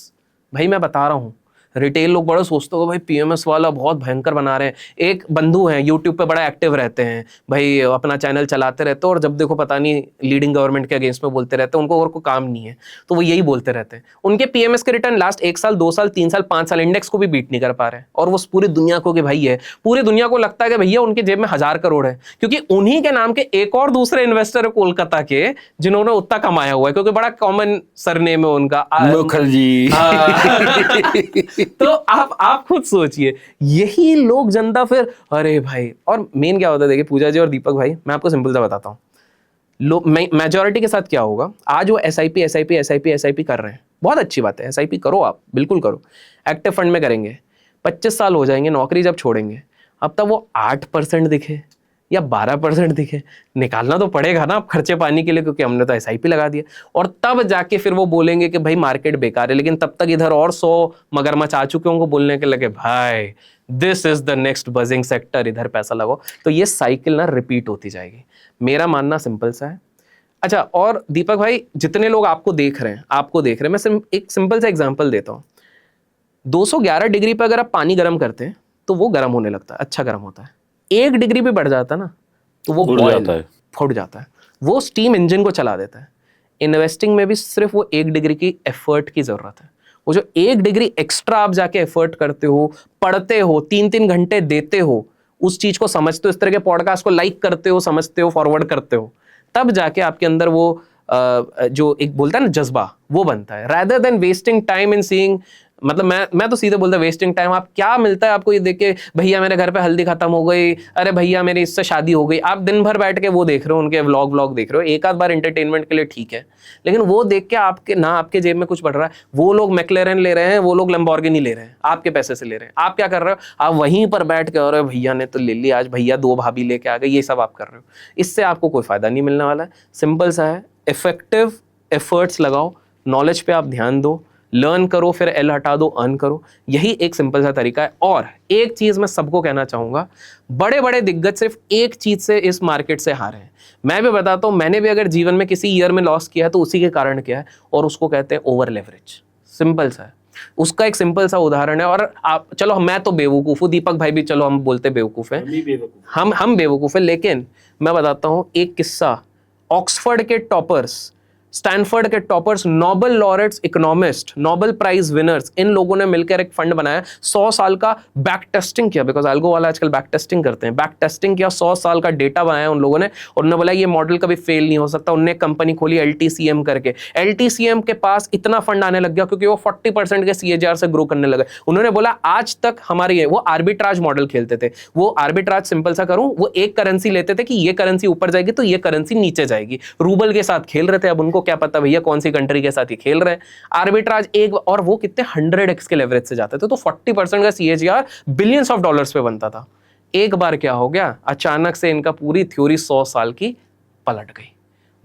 भाई मैं बता रहा हूँ, रिटेल लोग बड़ा सोचते हो भाई PMS वाला बहुत भयंकर बना रहे हैं। एक बंधु हैं यूट्यूब पे बड़ा एक्टिव रहते हैं भाई, अपना चैनल चलाते रहते हैं और जब देखो पता नहीं लीडिंग गवर्नमेंट के अगेंस्ट में बोलते रहते हैं, उनको और कोई काम नहीं है तो वो यही बोलते रहते हैं। उनके PMS के रिटर्न लास्ट 1 साल 2 साल 3 साल 5 साल इंडेक्स को भी बीट नहीं कर पा रहे हैं, और वो पूरी दुनिया को कि भाई है, पूरी दुनिया को लगता है कि भैया उनके जेब में 1000 करोड़ है, क्योंकि उन्हीं के नाम के एक और दूसरे इन्वेस्टर है कोलकाता के जिन्होंने उतना कमाया हुआ है, क्योंकि बड़ा कॉमन सरनेम है उनका, मुखर्जी। तो आप खुद सोचिए, यही लोग जनता फिर, अरे भाई। और मेन क्या होता है, देखिए पूजा जी और दीपक भाई, मैं आपको सिंपल सा बताता हूँ, मेजॉरिटी के साथ क्या होगा, आज वो SIP कर रहे हैं, बहुत अच्छी बात है, SIP करो, आप बिल्कुल करो, एक्टिव फंड में करेंगे, 25 साल हो जाएंगे, नौकरी जब छोड़ेंगे, अब तक वो 8% दिखे या 12% दिखे, निकालना तो पड़ेगा ना आप खर्चे पानी के लिए, क्योंकि हमने तो SIP लगा दिया। और तब जाके फिर वो बोलेंगे कि भाई मार्केट बेकार है, लेकिन तब तक इधर और 100 मगरमच्छ आ चुके होंगे बोलने के लगे भाई this is the next buzzing sector, इधर पैसा लगाओ। तो ये साइकिल ना रिपीट होती जाएगी। मेरा मानना सिंपल सा है। अच्छा, और दीपक भाई, जितने लोग आपको देख रहे हैं, मैं एक सिंपल सा एग्जाम्पल देता हूँ। 211 डिग्री पर अगर आप पानी गर्म करते हैं तो वो गर्म होने लगता है, अच्छा गर्म होता है। 1 डिग्री पे बढ़ जाता है ना तो वो फट जाता है, वो स्टीम इंजन को चला देता है। इन्वेस्टिंग में भी सिर्फ वो 1 डिग्री की एफर्ट की जरूरत है। वो जो 1 डिग्री एक्स्ट्रा आप जाके एफर्ट करते हो, पढ़ते हो, 3-3 घंटे देते हो, उस चीज को समझते हो, इस तरह के पॉडकास्ट को लाइक करते हो, समझते हो, फॉरवर्ड करते हो, तब जाके आपके अंदर वो जो एक बोलता है ना जज्बा, वो बनता है। Rather than wasting time in seeing, मतलब मैं तो सीधे बोलता वेस्टिंग टाइम। आप क्या मिलता है आपको ये देख के, भैया मेरे घर पे हल्दी खत्म हो गई, अरे भैया मेरी इससे शादी हो गई, आप दिन भर बैठ के वो देख रहे हो, उनके व्लॉग देख रहे हो, एक आध बार एंटरटेनमेंट के लिए ठीक है, लेकिन वो देख के आपके ना आपके जेब में कुछ बढ़ रहा है। वो लोग मैक्लेरन ले रहे हैं, वो लोग लैम्बोर्गिनी ले रहे हैं, आपके पैसे से ले रहे हैं। आप क्या कर रहे हो, आप वहीं पर बैठ के, अरे भैया ने तो ले ली आज, भैया 2 भाभी लेके आ गए, ये सब आप कर रहे हो। इससे आपको कोई फायदा नहीं मिलने वाला है। सिंपल सा है, इफेक्टिव एफर्ट्स लगाओ, नॉलेज पे आप ध्यान दो, लर्न करो, फिर एल हटा दो, अर्न करो। यही एक सिंपल सा तरीका है। और एक चीज मैं सबको कहना चाहूंगा, बड़े बड़े दिग्गज सिर्फ एक चीज से इस मार्केट से हारे हैं। मैं भी बताता हूं, मैंने भी अगर जीवन में किसी ईयर में लॉस किया है तो उसी के कारण किया है, और उसको कहते हैं ओवर लेवरेज। सिंपल सा है, उसका एक सिंपल सा उदाहरण है। और आप चलो, मैं तो बेवकूफ हूँ, दीपक भाई भी चलो हम बोलते बेवकूफ हैं, हम बेवकूफ है, लेकिन मैं बताता हूँ एक किस्सा। ऑक्सफोर्ड के टॉपर्स स्टैनफोर्ड के toppers, Nobel laureates, economist, Nobel prize winners, इन लोगों ने मिलकर एक फंड बनाया, 100 साल का बैक टेस्टिंग किया, बिकॉज एल्गो वाला आजकल बैक टेस्टिंग करते हैं, बैक टेस्टिंग किया, 100 साल का डेटा बनाया उन लोगों ने, और उन्होंने बोला ये मॉडल कभी फेल नहीं हो सकता। उन्होंने कंपनी खोली LTCM करके। LTCM के पास इतना फंड आने लग गया क्योंकि वो 40% के CAGR से ग्रो करने लगे। उन्होंने बोला आज तक हमारे, वो आर्बिट्राज मॉडल खेलते थे। वो आर्बिट्राज सिंपल सा करूं, वो एक करेंसी लेते थे कि ये करेंसी ऊपर जाएगी तो ये करेंसी नीचे जाएगी, रूबल के साथ खेल रहे थे। अब उनको क्या पता भैया कौन सी कंट्री के साथ ये खेल रहे हैं। आर्बिट्राज एक, और वो कितने 100x के लेवरेज से जाते थे, तो 40% का CAGR बिलियंस ऑफ डॉलर्स पे बनता था। एक बार क्या हो गया, अचानक से इनका पूरी थ्योरी 100 साल की पलट गई।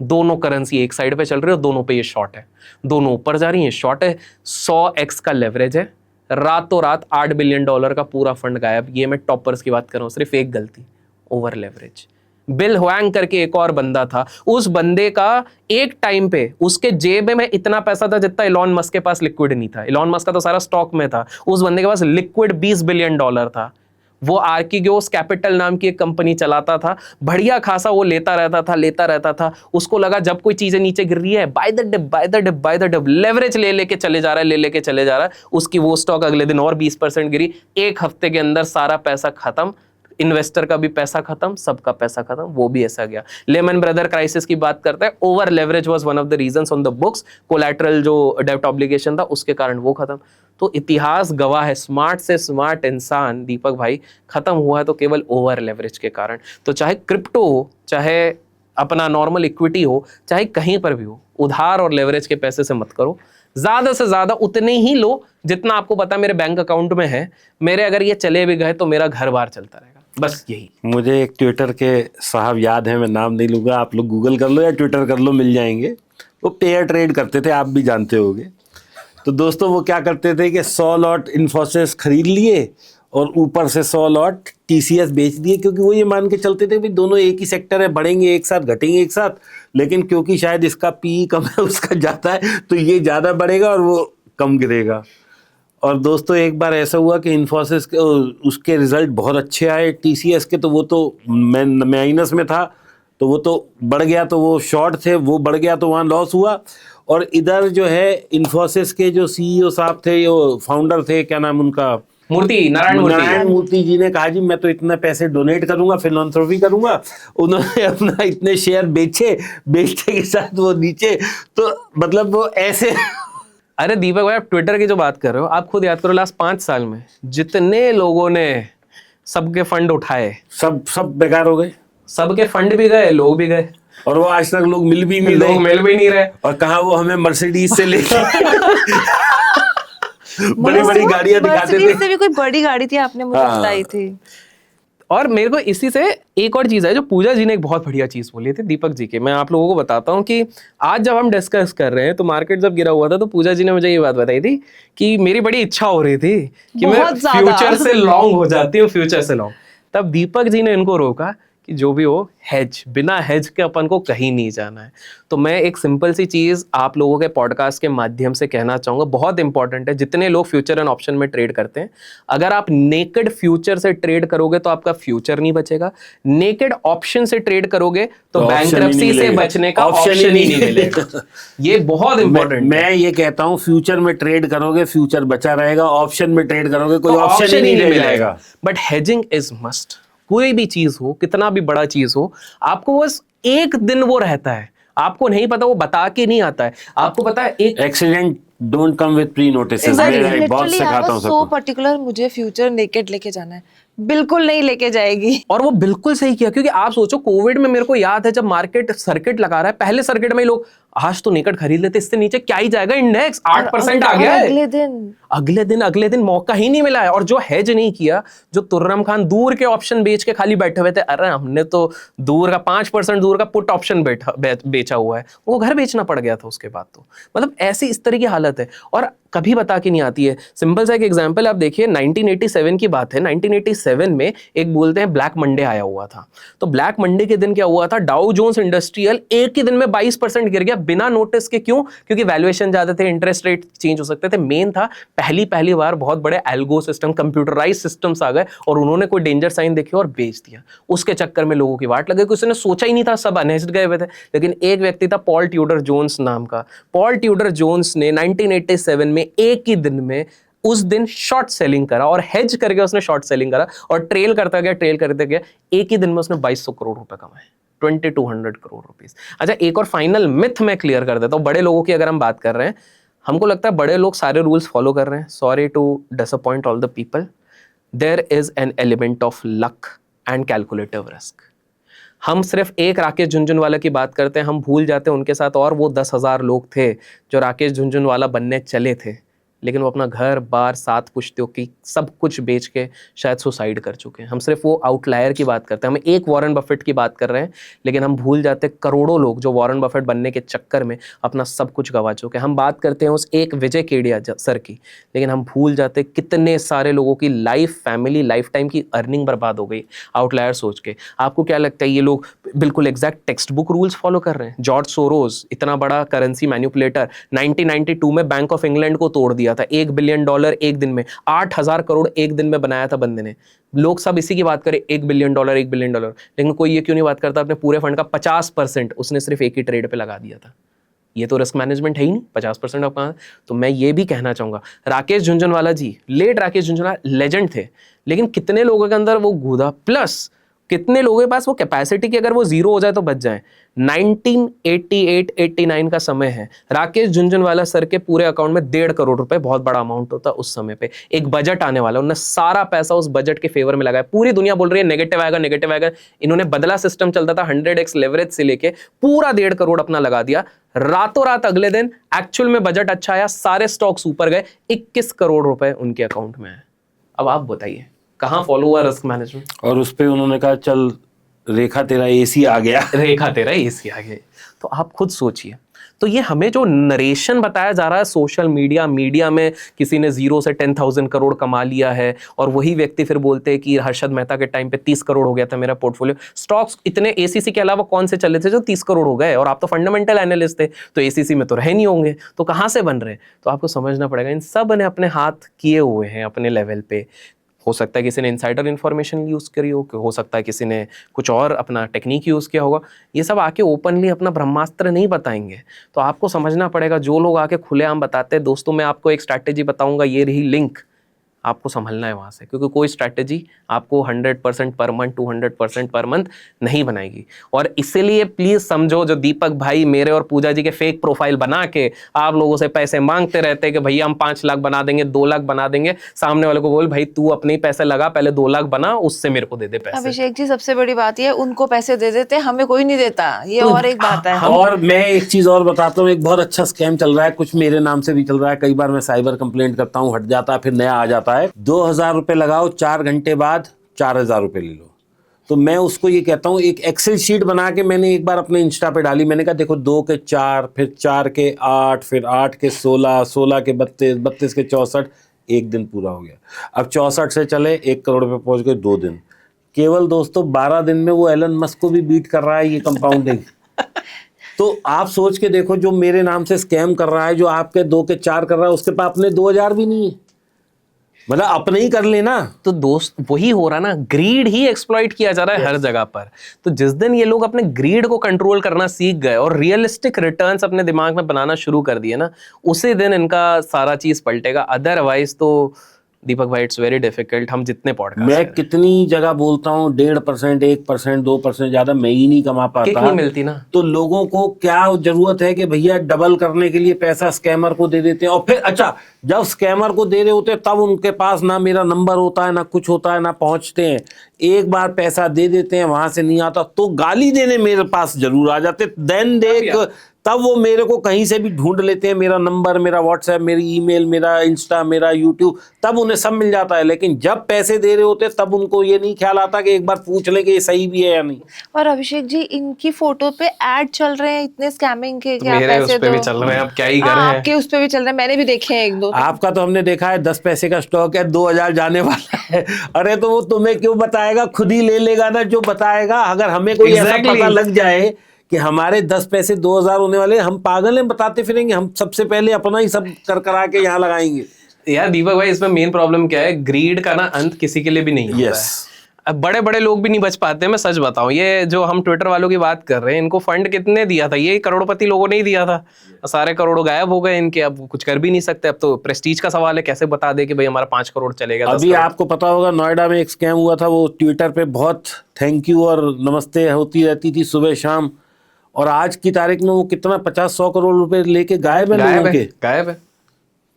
दोनों करेंसी एक साइड पे चल रही है और दोनों पे ये शॉर्ट है, दोनों ऊपर जा रही है, शॉर्ट है, 100x का लेवरेज है, रातों रात $8 बिलियन का पूरा फंड गायब। ये मैं टॉपर्स की बात कर रहा हूं, सिर्फ एक गलती, ओवर लेवरेज। बिल ह्वांग करके एक और बंदा था, उस बंदे का एक टाइम पे उसके जेब में इतना पैसा था जितना इलॉन मस्क के पास लिक्विड नहीं था। इलॉन मस्क का तो सारा स्टॉक में था, उस बंदे के पास लिक्विड $20 बिलियन था। वो आर्किगोस कैपिटल नाम की एक कंपनी चलाता था, बढ़िया खासा वो लेता रहता था। उसको लगा जब कोई चीजें नीचे गिर रही है, बाय द डिप लेवरेज लेके चले जा रहा है, उसकी वो स्टॉक अगले दिन और 20% गिरी। एक हफ्ते के अंदर सारा पैसा खत्म, इन्वेस्टर का भी पैसा खत्म, सबका पैसा खत्म, वो भी ऐसा गया। लेमन ब्रदर क्राइसिस की बात करते हैं, over leverage was one of the reasons on the books, collateral जो डेब्ट ऑब्लिगेशन था उसके कारण वो खत्म। तो इतिहास गवाह है, स्मार्ट से स्मार्ट इंसान दीपक भाई खत्म हुआ है तो केवल ओवर लेवरेज के कारण। तो चाहे क्रिप्टो हो, चाहे अपना नॉर्मल इक्विटी हो, चाहे कहीं पर भी हो, उधार और लेवरेज के पैसे से मत करो। ज्यादा से ज्यादा उतने ही लो जितना आपको पता मेरे बैंक अकाउंट में है, मेरे अगर ये चले भी गए तो मेरा घर बार चलता रहेगा, बस यही। मुझे एक ट्विटर के साहब याद है, मैं नाम नहीं लूंगा, आप लोग गूगल कर लो या ट्विटर कर लो, मिल जाएंगे। वो पेयर ट्रेड करते थे, आप भी जानते होंगे। तो दोस्तों वो क्या करते थे कि 100 लॉट इन्फोसिस खरीद लिए और ऊपर से 100 लॉट TCS बेच दिए, क्योंकि वो ये मान के चलते थे भाई दोनों एक ही सेक्टर है, बढ़ेंगे एक साथ, घटेंगे एक साथ, लेकिन क्योंकि शायद इसका PE कम है उसका ज़्यादा है तो ये ज़्यादा बढ़ेगा और वो कम गिरेगा। और दोस्तों एक बार ऐसा हुआ कि इन्फोसिस के उसके रिजल्ट बहुत अच्छे आए, TCS के तो वो तो माइनस में था, तो वो तो बढ़ गया, तो वो शॉर्ट थे, वो बढ़ गया तो वहाँ लॉस हुआ। और इधर जो है इन्फोसिस के जो CEO साहब थे, जो फाउंडर थे, क्या नाम उनका, नारायण मूर्ति जी ने कहा जी मैं तो इतने पैसे डोनेट करूंगा, फिलॉन्थ्रोपी करूंगा। उन्होंने अपना इतने शेयर बेचते के साथ वो नीचे, तो मतलब वो ऐसे अरे दीपक भाई, आप ट्विटर की जो बात कर रहे हो, आप खुद याद करो लास्ट 5 साल में जितने लोगों ने सबके फंड उठाए, सब बेकार हो गए, सबके फंड भी गए, लोग भी गए, और वो आज तक लोग मिल भी नहीं रहे। और कहाँ वो हमें मर्सिडीज से लेके बड़ी गाड़ियां दिखाते थे। से भी कोई बड़ी गाड़ी थी, आपने मुझे बताई थी। और मेरे को इसी से एक और चीज है जो पूजा जी ने एक बहुत बढ़िया चीज बोली थी दीपक जी की, मैं आप लोगों को बताता हूँ कि आज जब हम डिस्कस कर रहे हैं तो मार्केट जब गिरा हुआ था तो पूजा जी ने मुझे ये बात बताई थी कि मेरी बड़ी इच्छा हो रही थी कि मैं फ्यूचर से लॉन्ग हो जाती हूँ, फ्यूचर से लॉन्ग। तब दीपक जी ने इनको रोका कि जो भी हो हेज, बिना हेज के अपन को कहीं नहीं जाना है। तो मैं एक सिंपल सी चीज आप लोगों के पॉडकास्ट के माध्यम से कहना चाहूंगा, बहुत इंपॉर्टेंट है। जितने लोग फ्यूचर एंड ऑप्शन में ट्रेड करते हैं, अगर आप नेकेड फ्यूचर से ट्रेड करोगे तो आपका फ्यूचर नहीं बचेगा, नेकेड ऑप्शन से ट्रेड करोगे तो बैंकरप्सी से बचने का ऑप्शन ही नहीं मिलेगा। ये बहुत इंपॉर्टेंट। मैं ये कहता हूँ फ्यूचर में ट्रेड करोगे फ्यूचर बचा रहेगा, ऑप्शन में ट्रेड करोगे कोई ऑप्शन ही नहीं मिलेगा। But hedging is must. कोई भी चीज हो, कितना भी बड़ा चीज हो, आपको बस एक दिन वो रहता है, आपको नहीं पता, वो बता के नहीं आता है, आपको पता है एक accident don't come with pre notice. मैं बहुत सिखाता हूं सबको। सो पर्टिकुलर मुझे फ्यूचर नेकेड लेके जाना है, बिल्कुल नहीं लेके जाएगी। और वो बिल्कुल सही किया, क्योंकि आप सोचो कोविड में मेरे को याद है जब मार्केट सर्किट लगा रहा है, पहले सर्किट में ही लोग आज तो नेकेड खरीद लेते, इससे नीचे क्या ही जाएगा, इंडेक्स 8% आ गया है। अगले दिन मौका ही नहीं मिला है। और जो हेज नहीं किया, जो तुर्रम खान दूर के ऑप्शन बेच के खाली बैठे हुए थे, अरे हमने तो दूर का 5% दूर का पुट ऑप्शन बेचा हुआ है, वो घर बेचना पड़ गया था उसके बाद। तो मतलब ऐसी इस तरह की हालत है और कभी बता के नहीं आती है। सिंपल सा एक एग्जांपल आप देखिए, 1987 की बात है। 1987 में एक बोलते हैं ब्लैक मंडे आया हुआ था। तो ब्लैक मंडे के दिन क्या हुआ था, डाउ जोन्स इंडस्ट्रियल एक ही दिन में 22% गिर गया, बिना नोटिस के। क्यों? क्योंकि वैल्यूएशन ज्यादा थे, इंटरेस्ट रेट चेंज हो सकते थे। मेन था पहली बार बहुत बड़े एल्गो सिस्टम, कंप्यूटराइज सिस्टम्स आ गए और उन्होंने कोई डेंजर साइन देखे और बेच दिया। उसके चक्कर में लोगों की वाट लगे, किसी ने सोचा ही नहीं था, सब अनहेस्ड गए हुए थे। लेकिन एक व्यक्ति था पॉल ट्यूडर जोन्स नाम का। पॉल ट्यूडर जोन्स ने 1987 में एक ही दिन में उस दिन शॉर्ट सेलिंग करा और हेज करके उसने शॉर्ट सेलिंग करा और ट्रेल करता गया। एक ही दिन में उसने 2200 करोड़ रुपए कमाए, 2200 करोड़ रुपीस। अच्छा, एक और फाइनल मिथ मैं क्लियर कर देता हूं। बड़े लोगों की अगर हम बात कर रहे हैं, हमको लगता है बड़े लोग सारे रूल्स फॉलो कर रहे हैं। Sorry to disappoint all the people, there is an element of luck and calculative risk. हम सिर्फ एक राकेश झुनझुनवाला की बात करते हैं, हम भूल जाते हैं उनके साथ और वो 10,000 लोग थे जो राकेश झुनझुनवाला बनने चले थे, लेकिन वो अपना घर बार 7 पुश्तों की सब कुछ बेच के शायद सुसाइड कर चुके हैं। हम सिर्फ वो आउटलायर की बात करते हैं, हम एक वॉरेन बफेट की बात कर रहे हैं, लेकिन हम भूल जाते हैं करोड़ों लोग जो वॉरेन बफेट बनने के चक्कर में अपना सब कुछ गंवा चुके हैं। हम बात करते हैं उस एक विजय केडिया सर की, लेकिन हम भूल जाते हैं कितने सारे लोगों की लाइफ, फैमिली, लाइफ टाइम की अर्निंग बर्बाद हो गई आउटलायर सोच के। आपको क्या लगता है ये लोग बिल्कुल exact text book rules follow कर रहे हैं? जॉर्ज सोरोस, इतना बड़ा करेंसी मैन्युपुलेटर, 1992 में बैंक ऑफ इंग्लैंड को तोड़ दिया था। $1 बिलियन एक दिन में, 8,000 करोड़ एक दिन में बनाया था बंदे ने। लोग सब इसी की बात करें, $1 बिलियन, $1 बिलियन, लेकिन कोई ये क्यों नहीं बात करता अपने पूरे फंड का 50% उसने सिर्फ एक ही ट्रेड पे लगा दिया था। ये तो रिस्क मैनेजमेंट है ही नहीं। 50% आप कहाँ? तो मैं ये भी कहना चाहूंगा, राकेश झुनझुनवाला जी, लेट राकेश झुनझुनवाला लेजेंड थे, लेकिन कितने लोगों के अंदर वो गूदा, प्लस कितने लोगों के पास वो कैपेसिटी कि अगर वो जीरो हो जाए तो बच जाए। 1988-89 का समय है, राकेश झुनझुनवाला सर के पूरे अकाउंट में 1.5 करोड़ रुपए, बहुत बड़ा अमाउंट होता उस समय पे। एक बजट आने वाला, उन्होंने सारा पैसा उस बजट के फेवर में लगाया। पूरी दुनिया बोल रही है नेगेटिव आएगा, नेगेटिव आएगा। इन्होंने बदला सिस्टम चलता था 100x लेवरेज से लेके पूरा 1.5 करोड़ अपना लगा दिया। रातों रात अगले दिन एक्चुअल में बजट अच्छा आया, सारे स्टॉक्स ऊपर गए, 21 करोड़ रुपए उनके अकाउंट में है। अब आप बताइए कहां फॉलो हुआ रिस्क मैनेजमेंट? और उस पे उन्होंने कहा चल रेखा तेरा एसी आ गया। रेखा तेरा एसी आ गया। तो आप खुद सोचिए, तो ये हमें जो नरेशन बताया जा रहा है सोशल मीडिया में, किसी ने 0 से 10,000 करोड़ कमा लिया है और वही व्यक्ति फिर बोलते हैं कि हर्षद मेहता के टाइम पे 30 करोड़ हो गया था मेरा पोर्टफोलियो। स्टॉक्स इतने एसीसी के अलावा कौन से चले थे जो 30 करोड़ हो गए? और आप तो फंडामेंटल एनालिस्ट थे, तो एसीसी में तो रहे नहीं होंगे, तो कहां से बन रहे? तो आपको समझना पड़ेगा, इन सब ने अपने हाथ किए हुए हैं अपने लेवल पे। हो सकता है किसी ने इनसाइडर इन्फॉर्मेशन यूज़ करी हो सकता है किसी ने कुछ और अपना टेक्निक यूज़ किया होगा। ये सब आके ओपनली अपना ब्रह्मास्त्र नहीं बताएंगे। तो आपको समझना पड़ेगा, जो लोग आके खुलेआम बताते हैं, दोस्तों मैं आपको एक स्ट्रैटेजी बताऊंगा, ये रही लिंक, आपको संभलना है वहाँ से, क्योंकि कोई स्ट्रैटेजी आपको 100% पर मंथ, 200% पर मंथ नहीं बनाएगी। और इसीलिए प्लीज समझो, जो दीपक भाई मेरे और पूजा जी के फेक प्रोफाइल बना के आप लोगों से पैसे मांगते रहते हैं कि भैया हम 5 लाख बना देंगे, 2 लाख बना देंगे, सामने वाले को बोल भाई तू अपने ही पैसे लगा, पहले 2 लाख बना, उससे मेरे को दे दे पैसे। अभिषेक जी, सबसे बड़ी बात ये, उनको पैसे दे देते, हमें कोई नहीं देता, ये और एक बात है। और मैं एक चीज और बताता हूँ, एक बहुत अच्छा स्कैम चल रहा है, कुछ मेरे नाम से भी चल रहा है। कई बार मैं साइबर कंप्लेंट करता हूँ, हट जाता है, फिर नया आ जाता है। 2,000 रुपए लगाओ, 4 घंटे बाद 4,000 रुपए ले लो। तो मैं उसको ये कहता हूँ, एक एक्सेल शीट बना के मैंने एक बार अपने इंस्टा पे डाली। मैंने कहा देखो 2 के 4, फिर 4 के 8, फिर 8 के 16, 16 के 32, 32 के 64, एक दिन पूरा हो गया। अब 64 से चले 1 करोड़ पे पहुंच गए 2 दिन। केवल दोस्तों 12 दिन में वो एलन मस्क को भी बीट कर रहा है ये कंपाउंडिंग। तो आप सोच के देखो, जो मेरे नाम से स्कैम कर रहा है, जो आपके 2 के 4 कर रहा है, उसके पास अपने 2,000 भी नहीं है, मतलब अपने ही कर लेना। तो दोस्त वही हो रहा ना, ग्रीड ही एक्सप्लॉइट किया जा रहा है हर जगह पर। तो जिस दिन ये लोग अपने ग्रीड को कंट्रोल करना सीख गए और रियलिस्टिक रिटर्न्स अपने दिमाग में बनाना शुरू कर दिए ना, उसी दिन इनका सारा चीज पलटेगा। अदरवाइज तो दीपक भाई इट्स वेरी डिफिकल्ट। हम जितने पॉडकास्ट मैं कितनी जगह बोलता हूँ 1.5%, 1%, 2%, ज्यादा मैं ही नहीं कमा पाता, नहीं मिलती ना। तो लोगों को क्या जरूरत है कि भैया डबल करने के लिए पैसा स्कैमर को दे देते हैं। और फिर अच्छा, जब स्कैमर को दे रहे होते हैं तब उनके पास ना मेरा नंबर होता है, ना कुछ होता है, ना पहुंचते हैं। एक बार पैसा दे देते हैं, वहां से नहीं आता, तो गाली देने मेरे पास जरूर आ जाते। देन देख, तब वो मेरे को कहीं से भी ढूंढ लेते हैं, मेरा नंबर, मेरा व्हाट्सएप, मेरी ईमेल, मेरा इंस्टा, मेरा यूट्यूब, तब उन्हें सब मिल जाता है। लेकिन जब पैसे दे रहे होते तब उनको ये नहीं ख्याल आता कि एक बार पूछ ले कि ये सही भी है या नहीं। और अभिषेक जी, इनकी फोटो पे ऐड चल रहे हैं इतने स्कैमिंग के कि आप मेरे पैसे उस पे दो। भी चल रहे हैं, अब क्या ही करें। आपके उस पे भी चल रहे हैं, मैंने भी देखे हैं 1-2। आपका तो हमने देखा है 10 पैसे का स्टॉक है, 2,000 जाने वाला है। अरे तो वो तुम्हें क्यों बताएगा, खुद ही ले लेगा ना जो बताएगा। अगर हमें कोई ऐसा पता लग जाए कि हमारे 10 पैसे 2000 होने वाले, हम पागल हैं, बताते फिरेंगे, हम सबसे पहले अपना ही सब कर करा के यहाँ लगाएंगे। यार दीपक भाई, इसमें मेन प्रॉब्लम क्या है, ग्रीड का ना अंत किसी के लिए भी नहीं होता Yes. है। अब बड़े बड़े लोग भी नहीं बच पाते। मैं सच बताऊं, ये जो हम ट्विटर वालों की बात कर रहे हैं, इनको फंड कितने दिया था? ये करोड़पति लोगों ने ही दिया था। सारे करोड़ों गायब हो गए इनके, अब कुछ कर भी नहीं सकते। अब तो प्रेस्टीज का सवाल है, कैसे बता दे कि भाई हमारा 5 करोड़ चलेगा, 10 अभी करोड़। आपको पता होगा नोएडा में एक स्कैम हुआ था, वो ट्विटर पे बहुत थैंक यू और नमस्ते होती रहती थी सुबह शाम, और आज की तारीख में वो कितना 50-100 करोड़ रुपए लेके गायब है लोगों के। गायब है।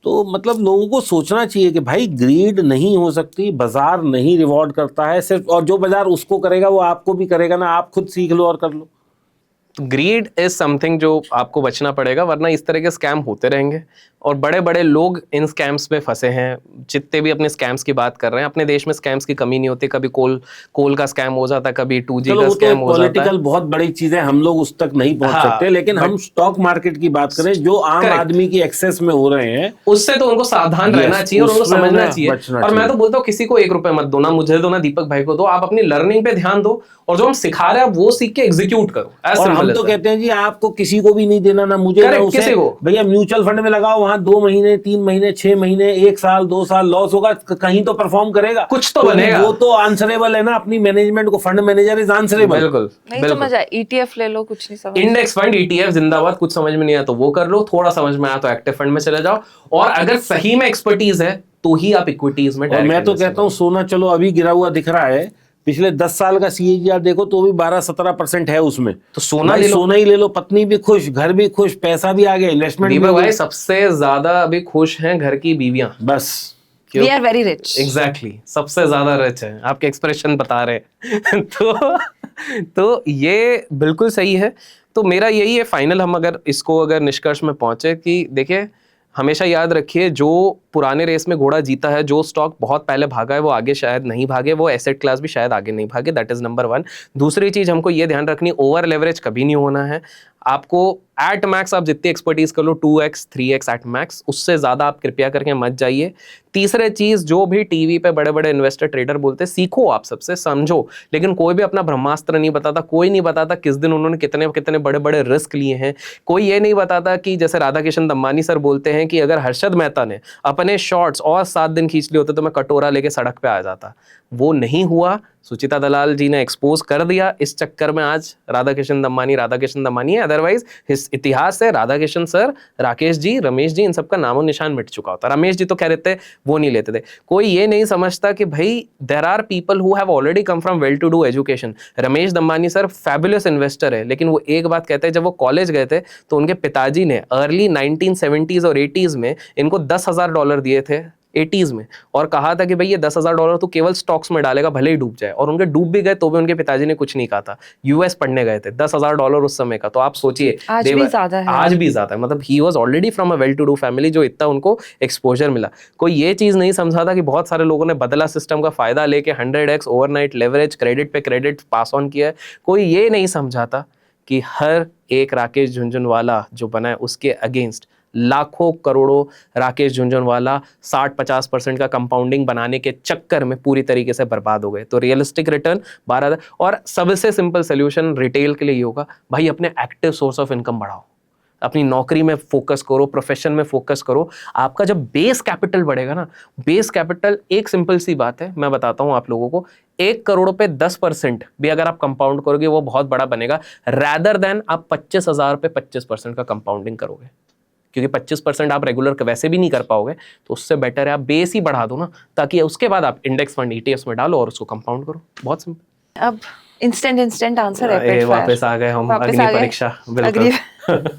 तो मतलब लोगों को सोचना चाहिए कि भाई ग्रीड नहीं हो सकती, बाजार नहीं रिवॉर्ड करता है सिर्फ, और जो बाजार उसको करेगा वो आपको भी करेगा ना, आप खुद सीख लो और कर लो। तो ग्रीड इज समथिंग जो आपको बचना पड़ेगा, वरना इस तरह के स्कैम होते रहेंगे और बड़े बड़े लोग इन स्कैम्स में फंसे हैं। जितने भी अपने स्कैम्स की बात कर रहे हैं, अपने देश में स्कैम्स की कमी नहीं होती। कभी कोल का स्कैम हो जाता है, कभी 2G चलो का वो तो स्कैम हो जाता है। पॉलिटिकल बहुत बड़ी चीज है, हम लोग उस तक नहीं पहुंच हाँ, सकते, लेकिन हम स्टॉक मार्केट की बात करें जो आम Correct. आदमी की एक्सेस में हो रहे हैं, उससे तो उनको सावधान Yes, रहना चाहिए और उनको उसमें समझना उन्हें चाहिए। बचना और मैं चाहिए। तो बोलता हूँ किसी को 1 रुपए मत दो, ना मुझे दो ना दीपक भाई को दो। आप अपनी लर्निंग पे ध्यान दो और जो हम सिखा रहे हैं वो सीख के एग्जीक्यूट करो। और हम तो कहते हैं जी आपको किसी को भी नहीं देना, ना मुझे ना Correct, उसे। किसी को। भैया म्यूचुअल फंड में लगाओ, वहां 2 महीने 3 महीने 6 महीने 1 साल 2 साल लॉस होगा, कहीं तो परफॉर्म करेगा, कुछ तो क्योंकि बनेगा। वो तो आंसरेबल है ना अपनी मैनेजमेंट को, फंड मैनेजर इज आंसरेबल। बिल्कुल नहीं बिल्कुल। समझ आया, ETF ले लो, कुछ नहीं समझ। इंडेक्स फंड, ETF जिंदाबाद। कुछ समझ में नहीं आया तो वो कर लो, थोड़ा समझ में आया तो एक्टिव फंड में चले जाओ, और अगर सही में एक्सपर्टीज है तो ही आप इक्विटीज में और direct मैं तो invest कहता हूँ सोना चलो अभी गिरा हुआ दिख रहा है, पिछले 10 साल का CAGR देखो तो भी 12-17% है उसमें। तो सोना भाई ले लो। सोना ही ले लो, पत्नी भी खुश, घर भी खुश, पैसा भी आ गया, इन्वेस्टमेंट भी दीपक हो भाई, गई। सबसे ज्यादा अभी खुश हैं घर की बीवियां। बस we are very rich. Exactly, सबसे ज्यादा रिच है, आपके एक्सप्रेशन बता रहे हैं। तो ये बिल्कुल सही है। तो मेरा यही है फाइनल, हम अगर इसको अगर निष्कर्ष में पहुंचे कि देखिए, हमेशा याद रखिए, जो पुराने रेस में घोड़ा जीता है, जो स्टॉक बहुत पहले भागा है वो आगे शायद नहीं भागे, वो एसेट क्लास भी शायद आगे नहीं भागे। That is number 1। दूसरी चीज हमको ये ध्यान रखनी, ओवर लेवरेज कभी नहीं होना है। आपको एट मैक्स आप जितनी एक्सपर्टीज कर लो 2x 3x एट मैक्स, उससे ज्यादा आप कृपया करके मत जाइए। तीसरे चीज, जो भी टीवी पे बड़े बड़े इन्वेस्टर ट्रेडर बोलते हैं, सीखो, आप सबसे समझो, लेकिन कोई भी अपना ब्रह्मास्त्र नहीं बताता। कोई नहीं बताता किस दिन उन्होंने कितने कितने बड़े बड़े रिस्क लिए हैं। कोई ये नहीं बताता कि जैसे राधा किशन दम्मानी सर बोलते हैं कि अगर हर्षद मेहता ने अपने शॉर्ट्स और 7 दिन खींच लिए होते तो मैं कटोरा लेके सड़क पे आ जाता। वो नहीं हुआ, सुचिता दलाल जी ने एक्सपोज कर दिया। इस चक्कर में आज राधा किशन दम्मानी है। अदरवाइज इस इतिहास से राधा किशन सर, राकेश जी, रमेश जी, इन सबका नामो निशान मिट चुका होता। रमेश जी तो कह रहे थे वो नहीं लेते थे। कोई ये नहीं समझता कि भाई there are people who have already come from well to do education. Ramesh Damani sir fabulous investor है, लेकिन वो एक बात कहते हैं, जब वो कॉलेज गए थे तो उनके पिताजी ने अर्ली 1970s और 80s में इनको $10,000 दिए थे, 80s में, और कहा था कि भाई ये $10,000 तो केवल स्टॉक्स में डालेगा, भले ही डूब जाए। और उनके डूब भी गए तो भी उनके पिताजी ने कुछ नहीं कहा था। US पढ़ने गए थे, $10,000 उस समय का। तो आप सोचिए, आज भी ज्यादा है। आज भी ज्यादा है। मतलब he was already from a well to do family, जो इतना उनको एक्सपोजर मिला। कोई ये चीज नहीं समझा था कि बहुत सारे लोगों ने बदला सिस्टम का फायदा लेके 100x ओवरनाइट लेवरेज, क्रेडिट पे क्रेडिट पास ऑन किया है। कोई ये नहीं समझा था कि हर एक राकेश झुनझुनवाला जो बना है उसके अगेंस्ट लाखों करोड़ों राकेश झुनझुनवाला 60-50% का कंपाउंडिंग बनाने के चक्कर में पूरी तरीके से बर्बाद हो गए। तो रियलिस्टिक रिटर्न 12, और सबसे सिंपल सोल्यूशन रिटेल के लिए ये होगा, भाई अपने एक्टिव सोर्स ऑफ इनकम बढ़ाओ, अपनी नौकरी में फोकस करो, प्रोफेशन में फोकस करो। आपका जब बेस कैपिटल बढ़ेगा ना, बेस कैपिटल, एक सिंपल सी बात है, मैं बताता हूं आप लोगों को, 1 करोड़ पे 10% भी अगर आप कंपाउंड करोगे वो बहुत बड़ा बनेगा, रैदर देन आप 25,000 पे 25% का कंपाउंडिंग करोगे। क्योंकि 25% आप रेगुलर वैसे भी नहीं कर पाओगे, तो उससे बेटर है आप बेस ही बढ़ा दो ना, ताकि उसके बाद आप इंडेक्स फंड ETFs में डालो और उसको कंपाउंड करो। बहुत सिंपल। अब इंस्टेंट आंसर, रैपिड वापस आ गए हम, अग्नि परीक्षा। बिल्कुल।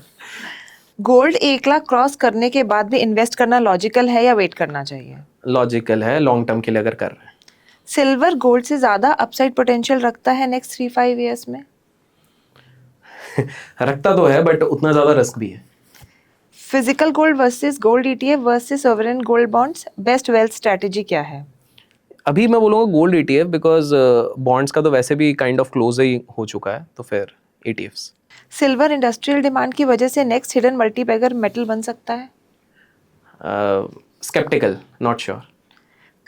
गोल्ड 1 लाख क्रॉस करने के बाद भी इन्वेस्ट करना लॉजिकल है या वेट करना चाहिए? लॉजिकल है, लॉन्ग टर्म के लिए अगर कर रहे हैं। सिल्वर गोल्ड से ज्यादा अपसाइड पोटेंशियल रखता है नेक्स्ट 3-5 ईयर्स में? रखता तो है, बट उतना ज्यादा रिस्क भी है। Physical gold versus gold ETF versus sovereign gold bonds, best wealth strategy क्या है? अभी मैं बोलूँगा गोल्ड ETF, बिकॉज बॉन्ड्स का तो वैसे भी काइंड ऑफ क्लोज ही हो चुका है, तो फिर ETFs। सिल्वर इंडस्ट्रियल डिमांड की वजह से नेक्स्ट हिडन मल्टीबैगर मेटल बन सकता है? Sceptical, not sure.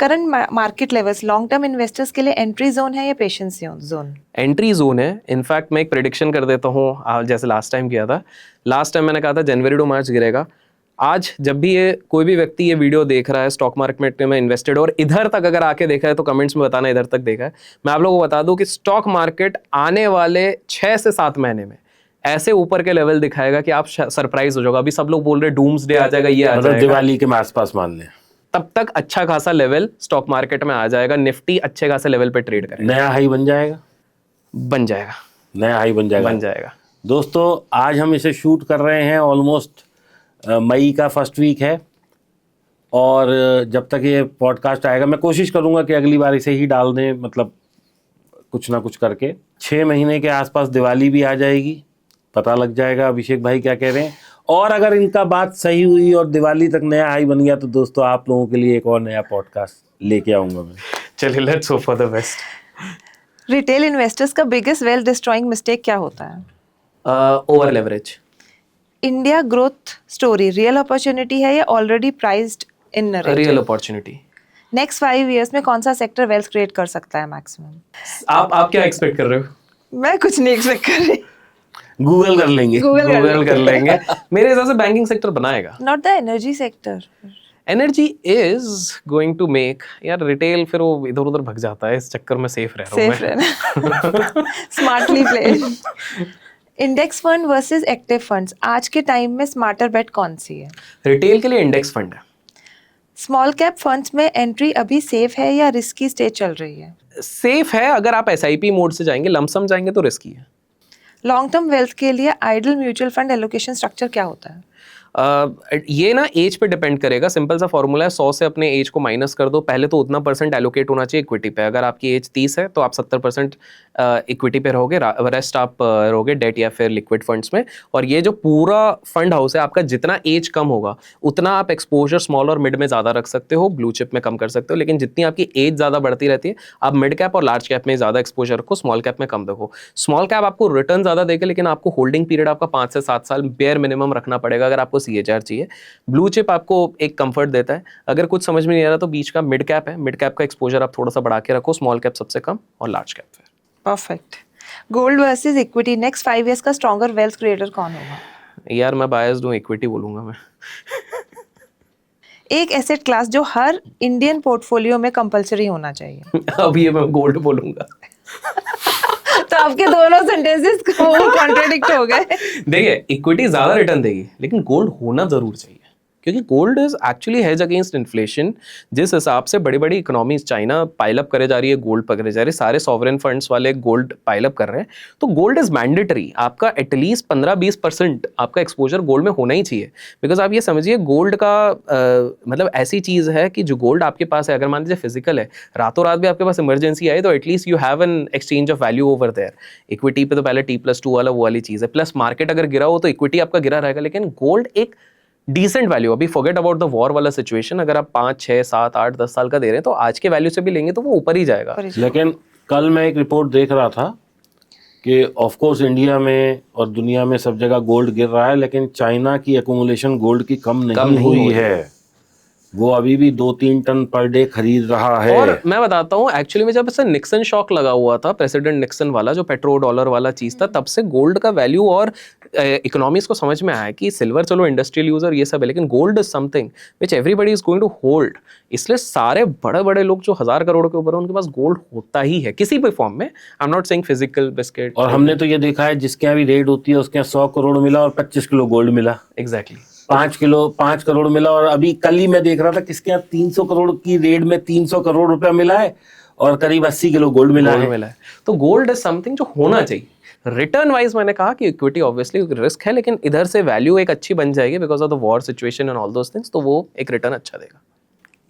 Current market levels long term investors के लिए एंट्री जोन है या पेशेंस जोन? एंट्री जोन है। इनफैक्ट मैं एक प्रेडिक्शन कर देता हूँ, जैसे लास्ट टाइम किया था। लास्ट टाइम मैंने कहा था जनवरी टू मार्च गिरेगा। आज जब भी ये कोई भी व्यक्ति ये वीडियो देख रहा है, स्टॉक मार्केट में इन्वेस्टेड और इधर तक अगर आके देखा है तो कमेंट्स में बताना इधर तक देखा है। मैं आप लोगों को बता दूं कि स्टॉक मार्केट आने वाले 6 से 7 महीने में ऐसे ऊपर के लेवल दिखाएगा कि आप सरप्राइज हो जाओगे। अभी सब लोग बोल रहे डूम्सडे आ जाएगा, ये आ मतलब जाएगा, दिवाली के आसपास मान लें, तब तक अच्छा खासा लेवल स्टॉक मार्केट में आ जाएगा। निफ्टी अच्छे खासे लेवल पे ट्रेड करेगा, नया हाई बन जाएगा, बन जाएगा, नया हाई बन जाएगा, बन जाएगा। दोस्तों आज हम इसे शूट कर रहे हैं, ऑलमोस्ट मई का फर्स्ट वीक है, और जब तक ये पॉडकास्ट आएगा मैं कोशिश करूंगा कि अगली बार इसे ही डाल दें, मतलब कुछ ना कुछ करके। 6 महीने के आसपास दिवाली भी आ जाएगी, पता लग जाएगा अभिषेक भाई क्या कह रहे हैं। और अगर इनका बात सही हुई और दिवाली तक नया हाई बन गया तो दोस्तों आप लोगों के लिए एक और नया पॉडकास्ट लेके आऊंगा मैं। चलिए, let's hope for the best. Retail investors का बिगेस्ट वेल्थ डिस्ट्रॉइंग मिस्टेक क्या होता है? Over leverage. India growth story real opportunity है या ऑलरेडी प्राइस्ड इन narrative? Real opportunity. Next 5 years में कौन सा सेक्टर वेल्थ क्रिएट कर सकता है मैक्सिमम? आप क्या एक्सपेक्ट कर रहे हो? मैं कुछ नहीं एक्सपेक्ट कर रही। गूगल कर लेंगे, गूगल कर लेंगे। मेरे हिसाब से बैंकिंग सेक्टर बनाएगा। Not the energy sector. Energy is going to make, यार रिटेल फिर वो इधर उधर भग जाता है, इस चक्कर में सेफ रह रहा हूँ रहना। Smartly played. Index fund versus active funds, आज के टाइम में स्मार्टर बेट कौन सी है? रिटेल के लिए इंडेक्स फंड है। स्मॉल कैप फंड्स में एंट्री अभी सेफ है या रिस्की स्टेज चल रही है? सेफ है, अगर आप एसआईपी मोड से जाएंगे, लमसम जाएंगे तो रिस्की है। लॉन्ग टर्म वेल्थ के लिए ideal mutual fund allocation structure क्या होता है? ये ना एज पे डिपेंड करेगा। सिंपल सा फॉर्मूला है, 100 से अपने एज को माइनस कर दो, पहले तो उतना परसेंट एलोकेट होना चाहिए इक्विटी पे। अगर आपकी एज 30 है तो आप 70% इक्विटी पे रहोगे, रेस्ट आप रहोगे डेट या फिर लिक्विड फंड्स में। और ये जो पूरा फंड हाउस है आपका, जितना एज कम होगा उतना आप एक्सपोजर स्मॉल और मिड में ज़्यादा रख सकते हो, ब्लू चिप में कम कर सकते हो। लेकिन जितनी आपकी एज ज़्यादा बढ़ती रहती है, आप मिड कैप और लार्ज कैप में ज़्यादा एक्सपोजर रखो, स्मॉल कैप में कम रखो। स्मॉल कैप आपको रिटर्न ज़्यादा देगा, लेकिन आपको होल्डिंग पीरियड आपका 5 से 7 साल बेयर मिनिमम रखना पड़ेगा अगर आपको CHR चाहिए। ब्लू चिप आपको एक कंफर्ट देता है। अगर कुछ समझ में नहीं आ रहा तो बीच का मिड कैप है, मिड कैप का एक्सपोजर आप थोड़ा सा बढ़ा के रखो, स्मॉल कैप सबसे कम और लार्ज कैप फिर। Perfect. Gold versus equity, next 5 years का स्ट्रॉन्गर वेल्थ क्रिएटर कौन होगा? यार मैं बायस्ड हूँ, इक्विटी बोलूंगा मैं। एक एसेट क्लास जो हर इंडियन पोर्टफोलियो में कंपलसरी होना चाहिए। अब ये मैं गोल्ड बोलूंगा। तो आपके दोनों सेंटेंसेस कॉन्ट्रडिक्ट हो गए। देखिए, इक्विटी ज्यादा रिटर्न देगी, लेकिन गोल्ड होना जरूर चाहिए, क्योंकि gold is actually hedge against inflation. जिस हिसाब से बड़ी बड़ी इकोनॉमीज, चाइना पाइलअप करे जा रही है, गोल्ड पकड़े जा रहे हैं, सारे सॉवरेन फंड्स वाले गोल्ड पाइलअप कर रहे हैं, तो गोल्ड इज मैंडेटरी। आपका एटलीस्ट 15-20% आपका एक्सपोजर गोल्ड में होना ही चाहिए। बिकॉज आप ये समझिए, गोल्ड का मतलब ऐसी चीज है कि जो गोल्ड आपके पास है, अगर मान लीजिए फिजिकल है, रातों रात भी आपके पास इमरजेंसी आई तो at least you have an exchange of value over there. Equity पे तो पहले T+2 वाला वो वाली चीज है, प्लस मार्केट अगर गिरा हो तो इक्विटी आपका गिरा रहेगा, लेकिन गोल्ड एक डिसेंट वैल्यू। अभी फॉरगेट अबाउट द वॉर वाला सिचुएशन, अगर आप 5, 6, 7, 8, 10 साल का दे रहे हैं तो आज के वैल्यू से भी लेंगे तो वो ऊपर ही जाएगा। लेकिन कल मैं एक रिपोर्ट देख रहा था कि ऑफ कोर्स इंडिया में और दुनिया में सब जगह गोल्ड गिर रहा है, लेकिन चाइना की एक्यूमुलेशन गोल्ड की कम नहीं हुई है। वो अभी भी 2-3 टन पर डे खरीद रहा है। और मैं बताता हूँ, एक्चुअली में जब से निक्सन शॉक लगा हुआ था, प्रेसिडेंट निक्सन वाला जो पेट्रो डॉलर वाला चीज था, तब से गोल्ड का वैल्यू और इकोनॉमीज को समझ में आया कि सिल्वर चलो इंडस्ट्रियल यूजर ये सब है, लेकिन gold is something which everybody is going to hold. इसलिए सारे बड़े बड़े लोग जो 1000 करोड़ के ऊपर है, उनके पास गोल्ड होता ही है किसी भी फॉर्म में। आई am not saying physical biscuit. और हमने तो ये देखा है, जिसके यहाँ भी रेड होती है उसके यहाँ 100 करोड़ मिला और 25 किलो गोल्ड मिला। एग्जैक्टली 5 करोड़ मिला। और अभी कल ही मैं देख रहा था किसके यहाँ 300 करोड़ की रेड में 300 करोड़ रुपया मिला है और करीब 80 किलो गोल्ड मिला है। तो गोल्ड इज समथिंग जो होना चाहिए। रिटर्न वाइज मैंने कहा कि इक्विटी ऑब्वियसली रिस्क है, लेकिन इधर से वैल्यू एक अच्छी बन जाएगी because of the war situation and all those things, तो वो एक रिटर्न अच्छा देगा।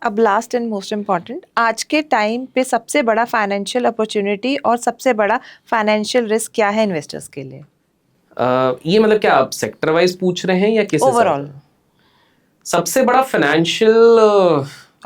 अब लास्ट एंड मोस्ट इम्पॉर्टेंट, आज के टाइम पे सबसे बड़ा फाइनेंशियल अपॉर्चुनिटी और सबसे बड़ा फाइनेंशियल रिस्क क्या है इन्वेस्टर्स के लिए? ये मतलब क्या आप सेक्टर वाइज पूछ रहे हैं या किस ओवरऑल? सबसे बड़ा फाइनेंशियल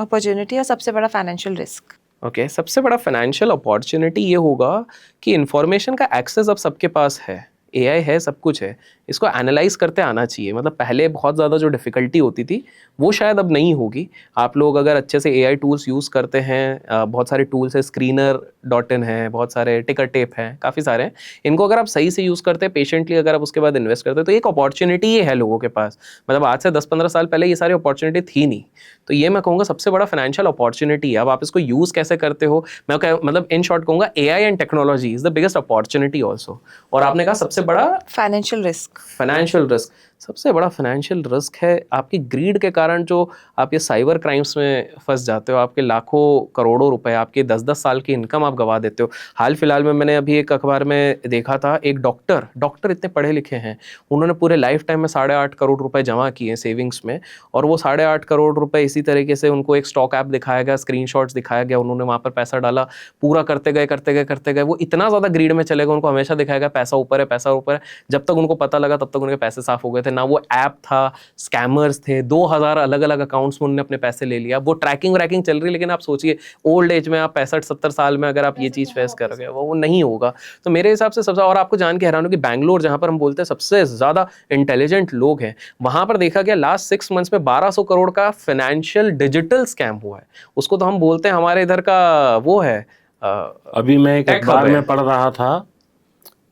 अपॉर्चुनिटी और सबसे बड़ा फाइनेंशियल रिस्क। ओके, सबसे बड़ा फाइनेंशियल अपॉर्चुनिटी ये होगा कि इंफॉर्मेशन का एक्सेस अब सबके पास है। AI है, सब कुछ है, इसको एनालाइज करते आना चाहिए। मतलब पहले बहुत ज़्यादा जो डिफ़िकल्टी होती थी वो शायद अब नहीं होगी। आप लोग अगर अच्छे से AI टूल्स यूज़ करते हैं, बहुत सारे टूल्स है, screener.in है, बहुत सारे टिकर टेप हैं, काफ़ी सारे हैं, इनको अगर आप सही से यूज़ करते हैं, पेशेंटली अगर आप उसके बाद इन्वेस्ट करते हैं, तो एक अपॉर्चुनिटी ये है लोगों के पास। मतलब आज से 10-15 साल पहले ये सारी अपॉर्चुनिटी थी नहीं। तो ये मैं कहूँगा सबसे बड़ा फाइनेंशियल अपॉर्चुनिटी है। अब आप इसको यूज़ कैसे करते हो, मतलब इन शॉर्ट कहूँगा AI and technology is the biggest opportunity also. और आपने कहा सबसे बड़ा फाइनेंशियल रिस्क, फाइनेंशियल रिस्क, सबसे बड़ा फाइनेंशियल रिस्क है आपकी ग्रीड के कारण जो आप ये साइबर क्राइम्स में फंस जाते हो। आपके लाखों करोड़ों रुपए, आपके 10-10 साल की इनकम आप गवा देते हो। हाल फिलहाल में मैंने अभी एक अखबार में देखा था, एक डॉक्टर इतने पढ़े लिखे हैं, उन्होंने पूरे लाइफ टाइम में 8.5 करोड़ रुपए जमा किए सेविंग्स में, और वो 8.5 करोड़ रुपए इसी तरीके से उनको एक स्टॉक ऐप दिखाया गया, स्क्रीनशॉट्स दिखाया गया, उन्होंने वहाँ पर पैसा डाला, पूरा करते गए, वो इतना ज़्यादा ग्रीड में चले गए, उनको हमेशा दिखाया गया पैसा ऊपर है। जब तक उनको पता लगा तब तक उनके पैसे साफ हो गए थे। ना वो ऐप था, स्कैमर्स थे, 2000 अलग अलग अकाउंट्स में उन्होंने अपने पैसे ले लिया। वो ट्रैकिंग चल रही है, लेकिन आप सोचिए ओल्ड एज में, आप 65-70 साल में अगर आप ये चीज़ फेस करोगे, वो नहीं होगा। तो मेरे हिसाब से सबसे, और आपको जान के हैरान हो कि बैंगलोर, जहाँ पर हम बोलते हैं सबसे ज़्यादा इंटेलिजेंट लोग हैं, वहाँ पर देखा गया लास्ट 6 मंथ्स में 1200 करोड़ का फाइनेंशियल डिजिटल स्कैम हुआ है। उसको तो हम बोलते हैं, हमारे इधर का वो है। अभी मैं एक अखबार में पढ़ रहा था,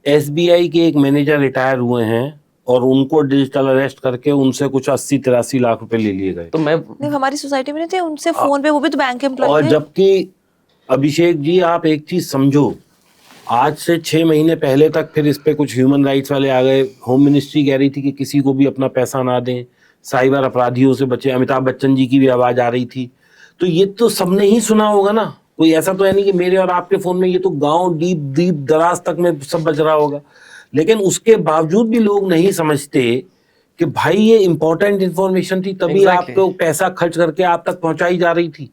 SBI के एक मैनेजर रिटायर हुए हैं और उनको डिजिटल अरेस्ट करके उनसे कुछ 80-83 लाख रुपए ले लिए गए। तो मैं नहीं, हमारी सोसाइटी में नहीं थे, उनसे फोन पे, वो भी तो बैंक एम्प्लॉय और थे। जबकि अभिषेक जी, आप एक चीज समझो, आज से 6 महीने पहले तक फिर इस पे कुछ ह्यूमन राइट्स वाले आ गए, होम मिनिस्ट्री कह रही थी कि किसी को भी अपना पैसा ना दें, साइबर अपराधियों से बचे, अमिताभ बच्चन जी की भी आवाज आ रही थी। तो ये तो सबने ही सुना होगा ना, कोई ऐसा तो है नहीं कि मेरे और आपके फोन में, ये तो गांव डीप दराज तक में सब बज रहा होगा। लेकिन उसके बावजूद भी लोग नहीं समझते कि भाई ये इंपॉर्टेंट इंफॉर्मेशन थी, तभी आपको पैसा खर्च करके आप तक पहुंचाई जा रही थी,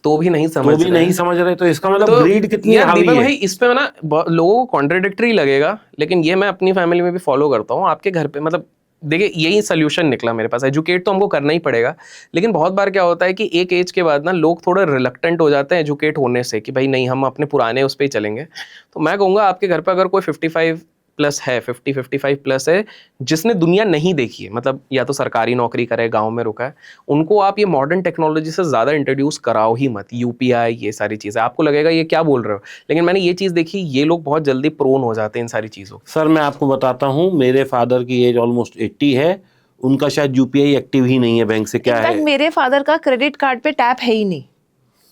तो भी नहीं समझ रहे। तो इसका मतलब ग्रीड कितनी हावी दीपक है। भाई, इस पे ना लोगों को कॉन्ट्रडिक्टरी लगेगा, लेकिन ये मैं अपनी फैमिली में भी फॉलो करता हूँ। आपके घर पे, मतलब देखिए, यही सोल्यूशन निकला मेरे पास। एजुकेट तो हमको करना ही पड़ेगा, लेकिन बहुत बार क्या होता है कि एक एज के बाद ना लोग थोड़े रिलक्टेंट हो जाते हैं एजुकेट होने से, कि भाई नहीं, हम अपने पुराने उस पर ही चलेंगे। तो मैं कहूँगा आपके घर पे अगर कोई 55 प्लस है, 50-55 प्लस है, जिसने दुनिया नहीं देखी है, मतलब या तो सरकारी नौकरी करे, गांव में रुका है, उनको आप ये मॉडर्न टेक्नोलॉजी से ज़्यादा इंट्रोड्यूस कराओ ही मत। UPI, ये सारी चीज़ें आपको लगेगा ये क्या बोल रहे हो, लेकिन मैंने ये चीज़ देखी, ये लोग बहुत जल्दी प्रोन हो जाते हैं इन सारी चीज़ों। सर मैं आपको बताता हूँ, मेरे फादर की एज ऑलमोस्ट 80 है, उनका शायद UPI एक्टिव ही नहीं है बैंक से। क्या है, मेरे फादर का क्रेडिट कार्ड पे टैप है ही नहीं,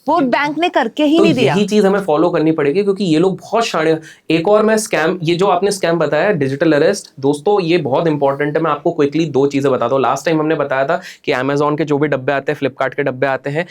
वो बैंक ने करके ही नहीं दिया। यही चीज हमें फॉलो करनी पड़ेगी, क्योंकि ये लोग बहुत शाणे। एक और मैं स्कैम, ये जो आपने स्कैम बताया डिजिटल अरेस्ट, दोस्तों ये बहुत इंपॉर्टेंट है। मैं आपको क्विकली 2 चीजें बताता हूँ। लास्ट टाइम हमने बताया था कि Amazon के जो भी डब्बे आते हैं, फ्लिपकार्ट के डब्बे आते हैं,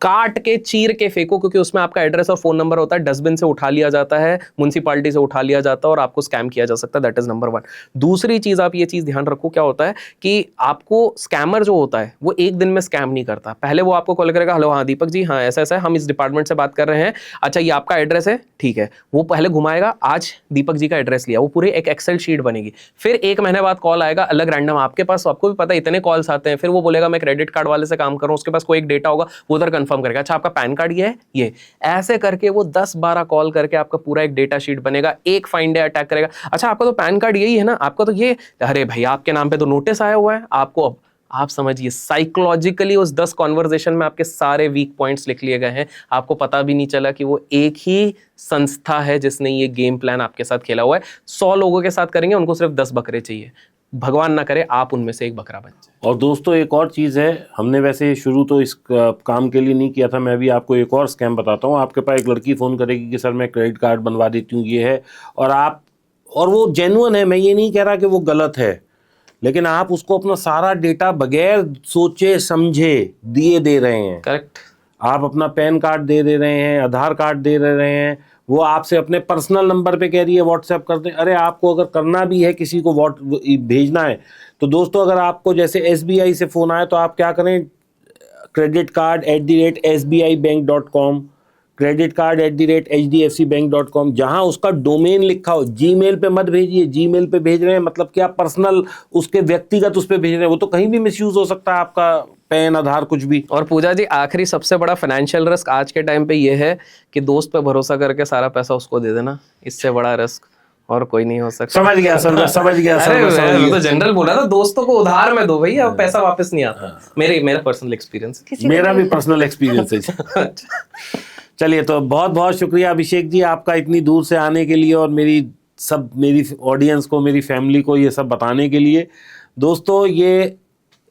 काट के चीर के फेंको, क्योंकि उसमें आपका एड्रेस और फोन नंबर होता है। डस्टबिन से उठा लिया जाता है, म्युनिसिपैलिटी से उठा लिया जाता है, और आपको स्कैम किया जा सकता है। That is number 1। दूसरी चीज, आप ये चीज ध्यान रखो, क्या होता है कि आपको स्कैमर जो होता है वो एक दिन में स्कैम नहीं करता। पहले वो आपको कॉल करेगा, हेलो हाँ दीपक जी, हाँ ऐसा ऐसा है, हम इस डिपार्टमेंट से बात कर रहे हैं, अच्छा ये आपका एड्रेस है, ठीक है। वो पहले घुमाएगा, आज दीपक जी का एड्रेस लिया, वो पूरे एक एक्सेल शीट बनेगी। फिर 1 महीने बाद कॉल आएगा अलग रैंडम आपके पास, आपको भी पता है इतने कॉल्स आते हैं। फिर वो बोलेगा मैं क्रेडिट कार्ड वाले से काम कर रहा हूँ, उसके पास कोई एक डेटा होगा, वो उधर कंफर्म करेगा, अच्छा आपका पैन कार्ड ये है, ये ऐसे करके वो 10-12 कॉल करके आपका पूरा एक डेटा शीट बनेगा। एक फाइन डे अटैक करेगा, अच्छा आपका तो पैन कार्ड यही है ना, आपका तो ये, अरे भाई आपके नाम पे तो नोटिस आया हुआ है आपको। अब आप समझिए साइकोलॉजिकली उस 10 कॉन्वर्जेशन में आपके सारे वीक पॉइंट्स लिख लिए गए हैं, आपको पता भी नहीं चला कि वो एक ही संस्था है जिसने ये गेम प्लान आपके साथ खेला हुआ है। 100 लोगों के साथ करेंगे, उनको सिर्फ 10 बकरे चाहिए, भगवान ना करे आप उनमें से एक बकरा बन जाए। और दोस्तों एक और चीज़ है, हमने वैसे शुरू तो इस काम के लिए नहीं किया था, मैं भी आपको एक और स्कैम बताता हूँ। आपके पास एक लड़की फ़ोन करेगी कि सर मैं क्रेडिट कार्ड बनवा देती हूँ, ये है, और वो जेन्युइन है, मैं ये नहीं कह रहा कि वो गलत है, लेकिन आप उसको अपना सारा डेटा बगैर सोचे समझे दिए दे रहे हैं। करेक्ट। आप अपना पैन कार्ड दे रहे हैं, आधार कार्ड दे रहे हैं, वो आपसे अपने पर्सनल नंबर पे कह रही है व्हाट्सएप कर दें। अरे आपको अगर करना भी है, किसी को भेजना है, तो दोस्तों अगर आपको जैसे SBI से फ़ोन आए तो आप क्या करें, creditcard@sbibank.com, creditcard@hdfcbank.com, जहां उसका डोमेन लिखा हो। जीमेल पे मत भेजिए, जीमेल पे भेज रहे हैं मतलब क्या पर्सनल, उसके व्यक्तिगत उस पे भेज रहे हैं, वो तो कहीं भी मिसयूज हो सकता है आपका पैन, आधार, कुछ भी। और पूजा जी, आखिरी सबसे बड़ा फाइनेंशियल रिस्क आज के टाइम पे ये है कि दोस्त पे भरोसा करके सारा पैसा उसको दे देना, इससे बड़ा रिस्क और कोई नहीं हो सकता। समझ गया सर, समझ गया सर, अरे मैं समझ मैं गया। तो जनरल बोला था, दोस्तों को उधार में दो भैया, पैसा वापस नहीं आता। मेरा पर्सनल एक्सपीरियंस। मेरा भी पर्सनल एक्सपीरियंस है। चलिए, तो बहुत बहुत शुक्रिया अभिषेक जी आपका इतनी दूर से आने के लिए और मेरी ऑडियंस को, मेरी फैमिली को ये सब बताने के लिए। दोस्तों, ये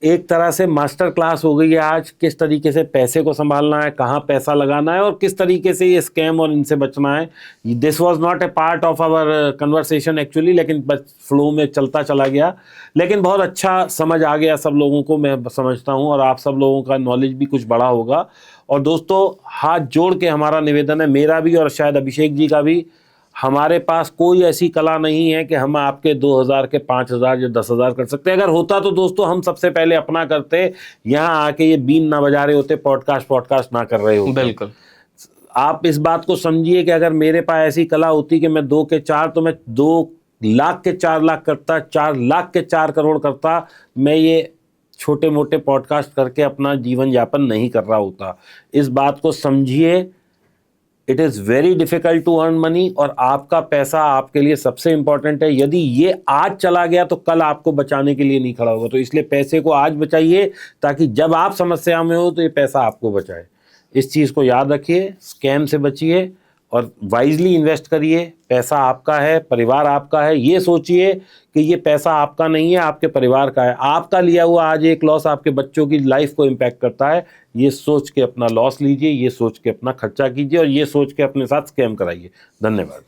एक तरह से मास्टर क्लास हो गई है आज, किस तरीके से पैसे को संभालना है, कहाँ पैसा लगाना है और किस तरीके से ये स्कैम और इनसे बचना है। This was not a part of our conversation actually, लेकिन बस फ्लो में चलता चला गया। लेकिन बहुत अच्छा समझ आ गया सब लोगों को, मैं समझता हूँ, और आप सब लोगों का नॉलेज भी कुछ बड़ा होगा। और दोस्तों, हाथ जोड़ के हमारा निवेदन है, मेरा भी और शायद अभिषेक जी का भी, हमारे पास कोई ऐसी कला नहीं है कि हम आपके 2000 के 5000 या 10,000 कर सकते हैं। अगर होता तो दोस्तों हम सबसे पहले अपना करते, यहाँ आके ये बीन ना बजा रहे होते, पॉडकास्ट ना कर रहे होते। बिल्कुल। आप इस बात को समझिए कि अगर मेरे पास ऐसी कला होती कि मैं 2 के 4 तो मैं 2 लाख के 4 लाख करता, 4 लाख के 4 करोड़ करता, मैं ये छोटे मोटे पॉडकास्ट करके अपना जीवन यापन नहीं कर रहा होता। इस बात को समझिए। It is very difficult to earn money, और आपका पैसा आपके लिए सबसे इंपॉर्टेंट है। यदि ये आज चला गया तो कल आपको बचाने के लिए नहीं खड़ा होगा। तो इसलिए पैसे को आज बचाइए, ताकि जब आप समस्या में हो तो ये पैसा आपको बचाए। इस चीज़ को याद रखिए, स्कैम से बचिए और वाइजली इन्वेस्ट करिए। पैसा आपका है, परिवार आपका है। ये सोचिए कि ये पैसा आपका नहीं है, आपके परिवार का है। आपका लिया हुआ आज एक लॉस आपके बच्चों की लाइफ को इम्पैक्ट करता है। ये सोच के अपना लॉस लीजिए, ये सोच के अपना खर्चा कीजिए और ये सोच के अपने साथ स्कैम कराइए। धन्यवाद।